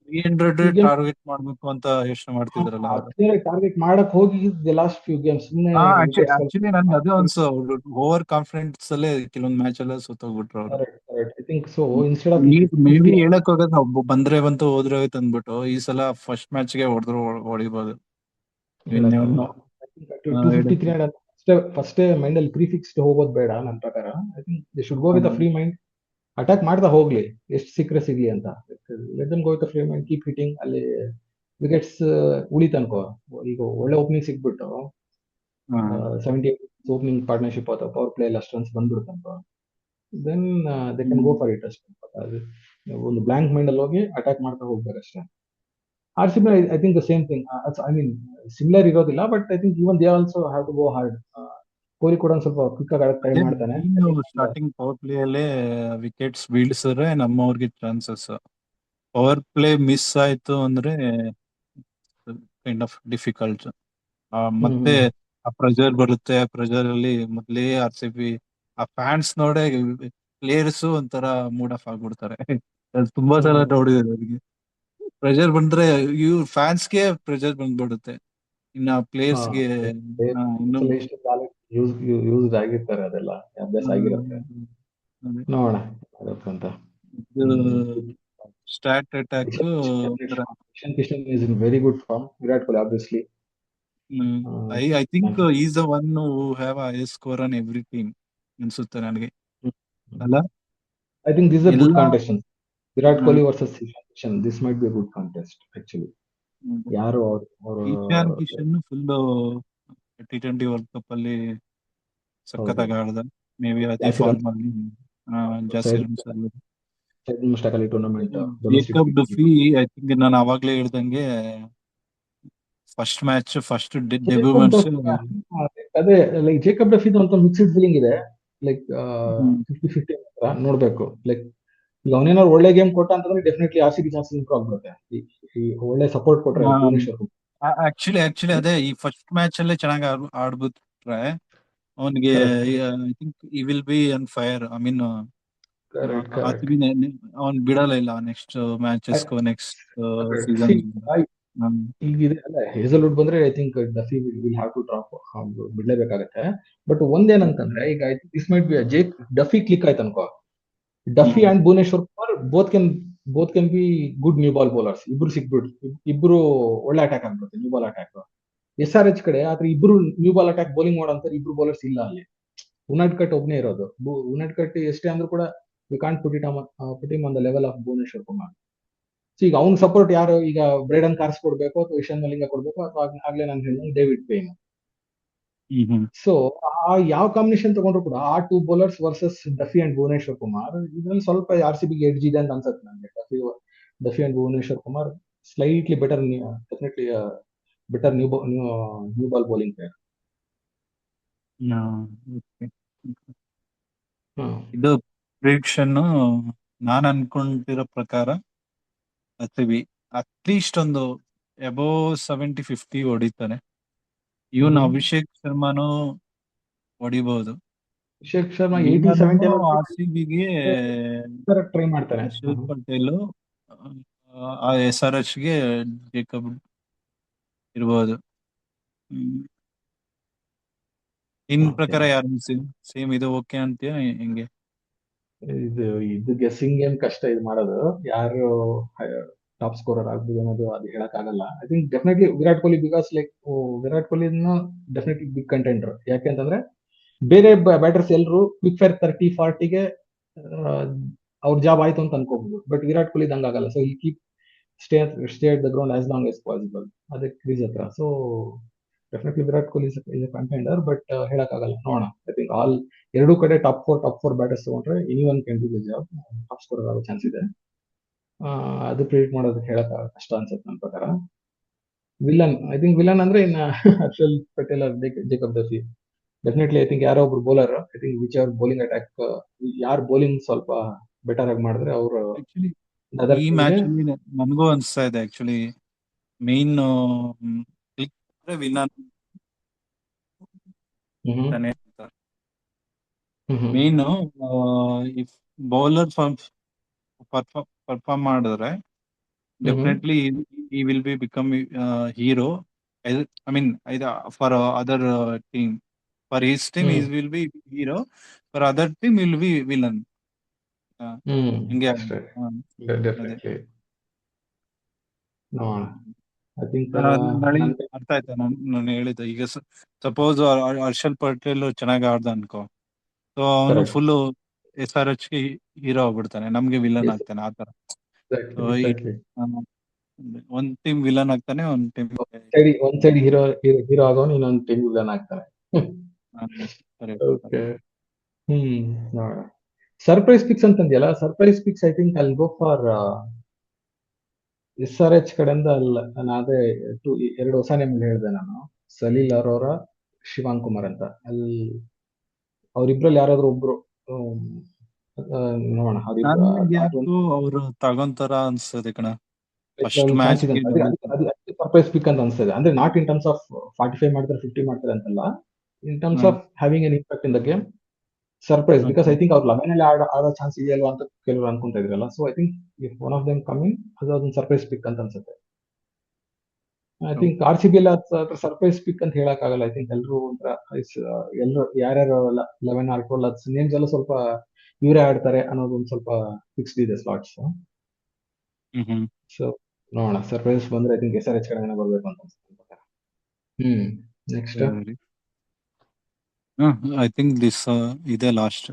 300 ಟಾರ್ಗೆಟ್ ಮಾಡ್ಬೇಕು ಅಂತ ಯೋಚನೆ ಮಾಡ್ತಿದ್ರಲ್ಲ. ಟಾರ್ಗೆಟ್ ಮಾಡಕ್ ಹೋಗಿ ಲಾಸ್ಟ್ ಫ್ಯೂ ಗೇಮ್ಸ್ ಆಕ್ಚುಲಿ ನನ್ಗೆ ಅದೇ ಅನ್ಸು, ಓವರ್ ಕಾನ್ಫಿಡೆನ್ಸ್ ಅಲ್ಲೇ ಕೆಲವೊಂದು ಮ್ಯಾಚ್ ಎಲ್ಲ ಸೋತೋಗ್ಬಿಟ್ರು ಅವರು. I think so instead of may be ಹೇಳಕ್ ಹೋಗೋದು ಬಂದ್ರೆ ಬಂತು ಹೋದ್ರೆ ಹೋಯ್ತು ಅಂದ್ಬಿಟ್ಟು ಈ ಸಲ ಫಸ್ಟ್ ಮ್ಯಾಚ್ ಗೆ ಹೊಡಿಬಹುದು. 250 ಫಸ್ಟ್ ಮೈಂಡ್ ಅಲ್ಲಿ ಪ್ರಿಫಿಕ್ಸ್ಡ್ ಹೋಗೋದು ಬೇಡ ನನ್ನ ಪ್ರಕಾರ. I think they should go with free mind. Attack ಮಾಡ್ತಾ ಹೋಗ್ಲಿ, ಎಷ್ಟು ಸಿಕ್ಕರೆ ಸಿಗ್ಲಿ ಅಂತ. Let them go with free mind, keep hitting. ಅಲ್ಲಿ ವಿಕೆಟ್ಸ್ ಉಳಿತ ಅನ್ಕೋ. ಈಗ ಒಳ್ಳೆ ಓಪನಿಂಗ್ ಸಿಕ್ಬಿಟ್ಟು 70 ಓಪನಿಂಗ್ ಪಾರ್ಟ್ನರ್ಶಿಪ್ ಅಥವಾ ಪವರ್ ಪ್ಲೇ ಅಲ್ಲಿ ಅಷ್ಟು ರನ್ಸ್ ಬಂದ್ಬಿಡುತ್ತೆ ಅನ್ಕೋ, then they can go for it ಅಷ್ಟೇ. ಒಂದು ಬ್ಲಾಂಕ್ ಮೈಂಡ್ ಅಲ್ಲಿ ಹೋಗಿ ಅಟ್ಯಾಕ್ ಮಾಡ್ತಾ ಹೋಗ್ಬೇಕಷ್ಟೇ. RCB I think the same thing. I mean similar ಇರೋದಿಲ್ಲ, but I think even they also have to go hard. Kohli ಕೂಡ ಒಂದು ಸ್ವಲ್ಪ ಕ್ವಿಕ್ ಆಗಿ ಆಡಕ್ ಟ್ರೈ ಮಾಡ್ತಾನೆ. ಸ್ಟಾರ್ಟಿಂಗ್ ಪವರ್ ಪ್ಲೇ ಅಲ್ಲೇ ವಿಕೆಟ್ಸ್ ಬೀಳ್ಸಿದ್ರೆ ನಮ್ಮವ್ರಿಗೆ ಚಾನ್ಸಸ್. ಪವರ್ ಪ್ಲೇ ಮಿಸ್ ಆಯ್ತು ಅಂದ್ರೆ ಕೈಂಡ್ ಆಫ್ ಡಿಫಿಕಲ್ಟ್. ಮತ್ತೆ ಆ ಪ್ರೆಷರ್ ಬರುತ್ತೆ. ಆ ಪ್ರೆಷರ್ ಅಲ್ಲಿ ಮೊದ್ಲೇ RCB ಆ ಫ್ಯಾನ್ಸ್ ನೋಡೇ ಪ್ಲೇಯರ್ಸ್ ಒಂಥರ ಮೂಡ್ ಆಫ್ ಆಗ್ಬಿಡ್ತಾರೆ. ತುಂಬಾ ಸಲ ನೋಡಿದ್ದಾರೆ ಅವ್ರಿಗೆ. ಪ್ರೆಷರ್ ಬಂದ್ರೆ ಫ್ಯಾನ್ಸ್ಗೆ ಪ್ರೆಷರ್ ಬಂದ್ಬಿಡುತ್ತೆ. ಇನ್ನ ಪ್ಲೇಯರ್ಸ್ಗೆ ಯೂಸ್ ಆಗಿರ್ತಾರೆ, ಅದೆಲ್ಲ ಅಭ್ಯಾಸ ಆಗಿರುತ್ತೆ. ನೋಡೋಣ ಅಂತ. Start attack Kishan is in very good form. Virat Kohli obviously. I think is the one who have highest score on every team ಅನ್ಸುತ್ತೆ ನನಗೆ, ಅಲ್ಲ? I think this is a good contest. Virat Kohli versus Kishan, this might be a good contest actually. ಯಾರು Ishan Kishan full T20 world cup ಅಲ್ಲಿ ಸಖತ್ತಾಗಿ ಆಡ್ದ. Maybe ಅದೇ form ಅಲ್ಲಿ ಜಾಸ್ತಿ ರನ್ಸ್ ಆಗಿದೆ. ಜೇಕಬ್ ಡುಫಿ ಐ ಥಿಂಕ್ ನಾನು ಅವಾಗ್ಲೇ ಹೇಳ್ದಂಗೆ first match first debut match ಅದೇ ಲೈಕ್ ಜೇಕಬ್ ಡುಫಿ ಅಂತ ಮಿಕ್ಸ್ಡ್ ಫೀಲಿಂಗ್ ಇದೆ. ಲೈಕ್ 50-50 ನೋಡ್ಬೇಕು. ಲೈಕ್ ಈಗ ಅವನೇನಾದ್ರು ಒಳ್ಳೆ ಗೇಮ್ ಕೊಟ್ಟ ಅಂತಂದ್ರೆ ಡೆಫಿನೆಟ್ಲಿ RCB ಚಾನ್ಸಸ್ ಇಂಪ್ರೂವ್ ಆಗ್ಬಿಡುತ್ತೆ. ಒಳ್ಳೆ ಸಪೋರ್ಟ್ ಕೊಟ್ರೆ ಆಕ್ಚುಲಿ ಅದೇ ಈ ಫಸ್ಟ್ ಮ್ಯಾಚ್ ಅಲ್ಲೇ ಚೆನ್ನಾಗಿ ಆಡ್ಬಿಟ್ರೆ ಅವನಿಗೆ ಐ ಥಿಂಕ್ ಈ will be on fire. I mean correct are correct. C B ಅವ್ನ್ ಬಿಡಲ್ಲ ಇಲ್ಲ ನೆಕ್ಸ್ಟ್ ಮ್ಯಾಚಸ್ಗೂ ನೆಕ್ಸ್ಟ್ ಸೀಸನ್. ಈಗ ಇದೆ ಅಲ್ಲ, ಹೇಸಲ್ವುಡ್ ಬಂದ್ರೆ I think Duffy will have to drop, ಬಿಡ್ಲೇಬೇಕಾಗತ್ತೆ. ಬಟ್ ಒಂದೇನಂತಂದ್ರೆ ಈಗ this might be Jake Duffy click ಆಯ್ತು ಅನ್ಕೋ, Duffy and Bhuvneshwar Kumar both can be good new ball bowlers. ಇಬ್ರು ಸಿಕ್ಬಿಟ್ಟು ಇಬ್ರು ಒಳ್ಳೆ ಅಟ್ಯಾಕ್ ಆಗ್ಬಿಡುತ್ತೆ ನ್ಯೂ ಬಾಲ್ ಅಟ್ಯಾಕ್. SRH ಕಡೆ ಆದ್ರೆ ಇಬ್ರು ನ್ಯೂ ಬಾಲ್ ಅಟ್ಯಾಕ್ ಬೌಲಿಂಗ್ ಮಾಡೋಂತ ಇಬ್ರು ಬೌಲರ್ಸ್ ಇಲ್ಲ ಅಲ್ಲಿ. ಉನಾಡ್ಕಟ್ ಒಬ್ನೇ ಇರೋದು. ಉನಾಡ್ಕಟ್ ಎಷ್ಟೇ ಅಂದ್ರೂ ಕೂಡ we can't put him on the level of Bhuvneshwar Kumar. So ಈಗ ಅವ್ನ್ ಸಪೋರ್ಟ್ ಯಾರು, ಈಗ ಬ್ರೈಡನ್ ಕಾರ್ಸ್ ಕೊಡ್ಬೇಕು ಅಥವಾ ಇಶಾನ್ ಮಲಿಂಗ ಕೊಡ್ಬೇಕು, ಅಥವಾ ಆಗ್ಲೇ ನಾನು ಹೇಳಿದ ಡೇವಿಡ್ ಪೇನ್. ಸೊ ಯಾವ ಕಾಂಬಿನೇಷನ್ ತಗೊಂಡ್ರು ಕೂಡ ಆ 2 bowlers versus Duffy and Bhuvneshwar Kumar, ಇದ್ರಲ್ಲಿ ಸ್ವಲ್ಪ RCB ಗೆ ಎಡ್ಜ್ ಇದೆ ಅಂತ ಅನ್ಸುತ್ತೆ ನನಗೆ. Duffy and Bhuvneshwar Kumar slightly better, definitely better new ball bowling player. ಇದು ಪ್ರಿಡಿಕ್ಷನ್ ನಾನ್ ಅನ್ಕೊಂಡಿರೋ ಪ್ರಕಾರ RCB ಅಟ್ಲೀಸ್ಟ್ ಒಂದು ಅಬೋವ್ 70-50 ಹೊಡಿತಾನೆ. ಇವನು ಅಭಿಷೇಕ್ ಶರ್ಮಾನು ಹೊಡಿಬಹುದು. ಅಭಿಷೇಕ್ ಶರ್ಮಾ 80-70 RCBಗೆ ಟ್ರೈ ಮಾಡ್ತಾರೆ. ಹರ್ಷಲ್ ಪಟೇಲ್, SRH ಗೆ ಜೇಕಬ್ ಇರ್ಬೋದು. ನಿನ್ ಪ್ರಕಾರ ಯಾರು ಸೇಮ್ ಇದು ಓಕೆ ಅಂತೀಯ ಹೆಂಗೆ? ಇದು ಗೆಸ್ಸಿಂಗ್ ಗೇಮ್ ಕಷ್ಟ ಇದು ಮಾಡೋದು, ಯಾರು ಟಾಪ್ ಸ್ಕೋರರ್ ಆಗ್ಬೋದು ಅನ್ನೋದು ಅದು ಹೇಳಕ್ ಆಗಲ್ಲ. I think definitely Virat Kohli, because like Virat Kohli definitely big contender. ಯಾಕೆಂತಂದ್ರೆ ಬೇರೆ ಬ್ಯಾಟರ್ಸ್ ಎಲ್ಲರೂ ಕ್ವಿಕ್ ಫೈರ್ 30-40ಗೆ ಅವ್ರ ಜಾಬ್ ಆಯ್ತು ಅಂತ ಅನ್ಕೋಬಹುದು. ಬಟ್ ವಿರಾಟ್ ಕೊಹ್ಲಿ ಹಂಗಾಗಲ್ಲ. ಸೊ ಇಲ್ಲಿ keep stay at the ground as long as possible, ಅದಕ್ಕೆ ಕ್ರೀಸ್ ಹತ್ರ. So definitely Virat Kohli is a contender, but ಹೇಳಕ್ಕಾಗಲ್ಲ, ನೋಡೋಣ. ಐ ಥಿಂಕ್ ಎರಡೂ ಕಡೆ ಟಾಪ್ ಫೋರ್ ಬ್ಯಾಟರ್ಸ್ ತಗೊಂಡ್ರೆ anyone can do the job, top scorer ಆಗೋ ಚಾನ್ಸ್ ಇದೆ. ಅದು ಪ್ರಿಡಿಕ್ಟ್ ಮಾಡೋದು ಹೇಳಕ್ ಕಷ್ಟ ಅನ್ಸುತ್ತೆ ನನ್ನ ಪ್ರಕಾರ. ಐ ಥಿಂಕ್ ವಿಲನ್ ಅಂದ್ರೆ ಇನ್ನ Harshal Patel or Jacob Duffy. Definitely I think ಯಾರೋ ಒಬ್ರು bowler, I think which are bowling attack, ಯಾರು ಬೌಲಿಂಗ್ ಸ್ವಲ್ಪ ಬೆಟರ್ ಆಗಿ ಮಾಡಿದ್ರೆ ಅವರು ಈ ಮ್ಯಾಚ್ ಅಲ್ಲಿ ನನಗೂ ಅನ್ಸ್ತಾ ಇದೆ actually main villain main if bowler perform ಮಾಡಿದ್ರೆ definitely he will be become hero. I mean for other team, for his team he will be hero, for other team he will be villain. ಹಿಂಗೆ definitely ನೋಡೋಣ. I think ಅರ್ಥ ಆಯ್ತಾ ನಾನು ಹೇಳಿದ್ದು? ಈಗ suppose Harshal Patel ಚೆನ್ನಾಗಿ ಆಡ್ದ ಅನ್ಕೋ, ಸೊ ಅವನು ಫುಲ್ SRH ಗೆ ಹೀರೋ ಆಗ್ಬಿಡ್ತಾನೆ, ನಮ್ಗೆ ವಿಲನ್ ಆಗ್ತಾನೆ. ಆತರ ಒಂದ್ ಟೀಮ್ ವಿಲನ್ ಆಗ್ತಾನೆ, ಒಂದ್ ಸೈಡ್ ಹೀರೋ ಆಗೋನು, ಇನ್ನೊಂದ್ ಟೀಮ್ ವಿಲನ್ ಆಗ್ತಾನೆ. ನೋಡೋಣ. ಸರ್ಪ್ರೈಸ್ ಪಿಕ್ಸ್ ಅಂತಂದ್ಯಲ್ಲ, surprise picks I think I'll go for SRH ಕಡೆಯಿಂದ. ನಾನು ಅದೇ 2 ಹೊಸ ನೇಮ್ ಹೇಳಿದೆ ನಾನು, ಸಲೀಲ್ ಅರೋರಾ, ಶಿವಾಂಗ್ ಕುಮಾರ್ ಅಂತ. ಅವ್ರಿಬ್ರಲ್ಲಿ ಯಾರಾದ್ರೂ ಒಬ್ರು ನೋಡೋಣ. ಅವರು ತಗೊಂತಾರ ಅನ್ಸ್ತದೆ ಕಣ. ಸರ್ಪ್ರೈಸ್ ಪಿಕ್ ಅಂತ ಅನ್ಸ್ತದೆ. ಅಂದ್ರೆ ನಾಟ್ ಇನ್ ಟರ್ಮ್ಸ್ ಆಫ್ 45 ಮಾಡ್ತಾರೆ 50 ಮಾಡ್ತಾರೆ ಅಂತಲ್ಲ, in terms of having N impact in the game. Surprise, because I think ಅವ್ರು 11 ಅಲ್ಲಿ ಆಡೋ ಚಾನ್ಸ್ ಇದೆಯಲ್ವಾ ಅಂತ ಕೆಲವರು ಅನ್ಕೊಂತ ಇದ್ರಲ್ಲ. So I think if one of them coming, ಅದೊಂದು ಸರ್ಪ್ರೈಸ್ ಪಿಕ್ ಅಂತ ಅನ್ಸುತ್ತೆ. ಐ ಥಿಂಕ್ RCB ಎಲ್ಲ ಸರ್ಪ್ರೈಸ್ ಪಿಕ್ ಅಂತ ಹೇಳಕ್ ಆಗಲ್ಲ. ಐ ಥಿಂಕ್ ಎಲ್ಲರೂ ಯಾರ್ಯಾರು 11 ಆರ್ 12 ನೇಮ್ಸ್ ಎಲ್ಲ ಸ್ವಲ್ಪ ಇವರೇ ಆಡ್ತಾರೆ ಅನ್ನೋದು ಒಂದು ಸ್ವಲ್ಪ ಫಿಕ್ಸ್ಡ್ ಇದೆ ಸ್ಲಾಟ್ಸ್. ಸೊ ನೋಡೋಣ, ಸರ್ಪ್ರೈಸ್ ಬಂದ್ರೆ ಐ ಥಿಂಕ್ SRH ಕಡೆಯಿಂದ ಬರ್ಬೇಕು ಅಂತ ಅನ್ಸುತ್ತೆ. ನೆಕ್ಸ್ಟ್ ಐ ಥಿಂಕ್ ದಿಸ್ ಇದೆ ಲಾಸ್ಟ್.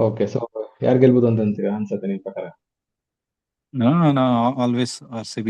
ಓಕೆ, ಸೊ ಯಾರು ಗೆಲ್ಬಹುದು ಅಂತ ಅನ್ಸುತ್ತೆ ನಿಮ್ ಪ್ರಕಾರ? Always RCB.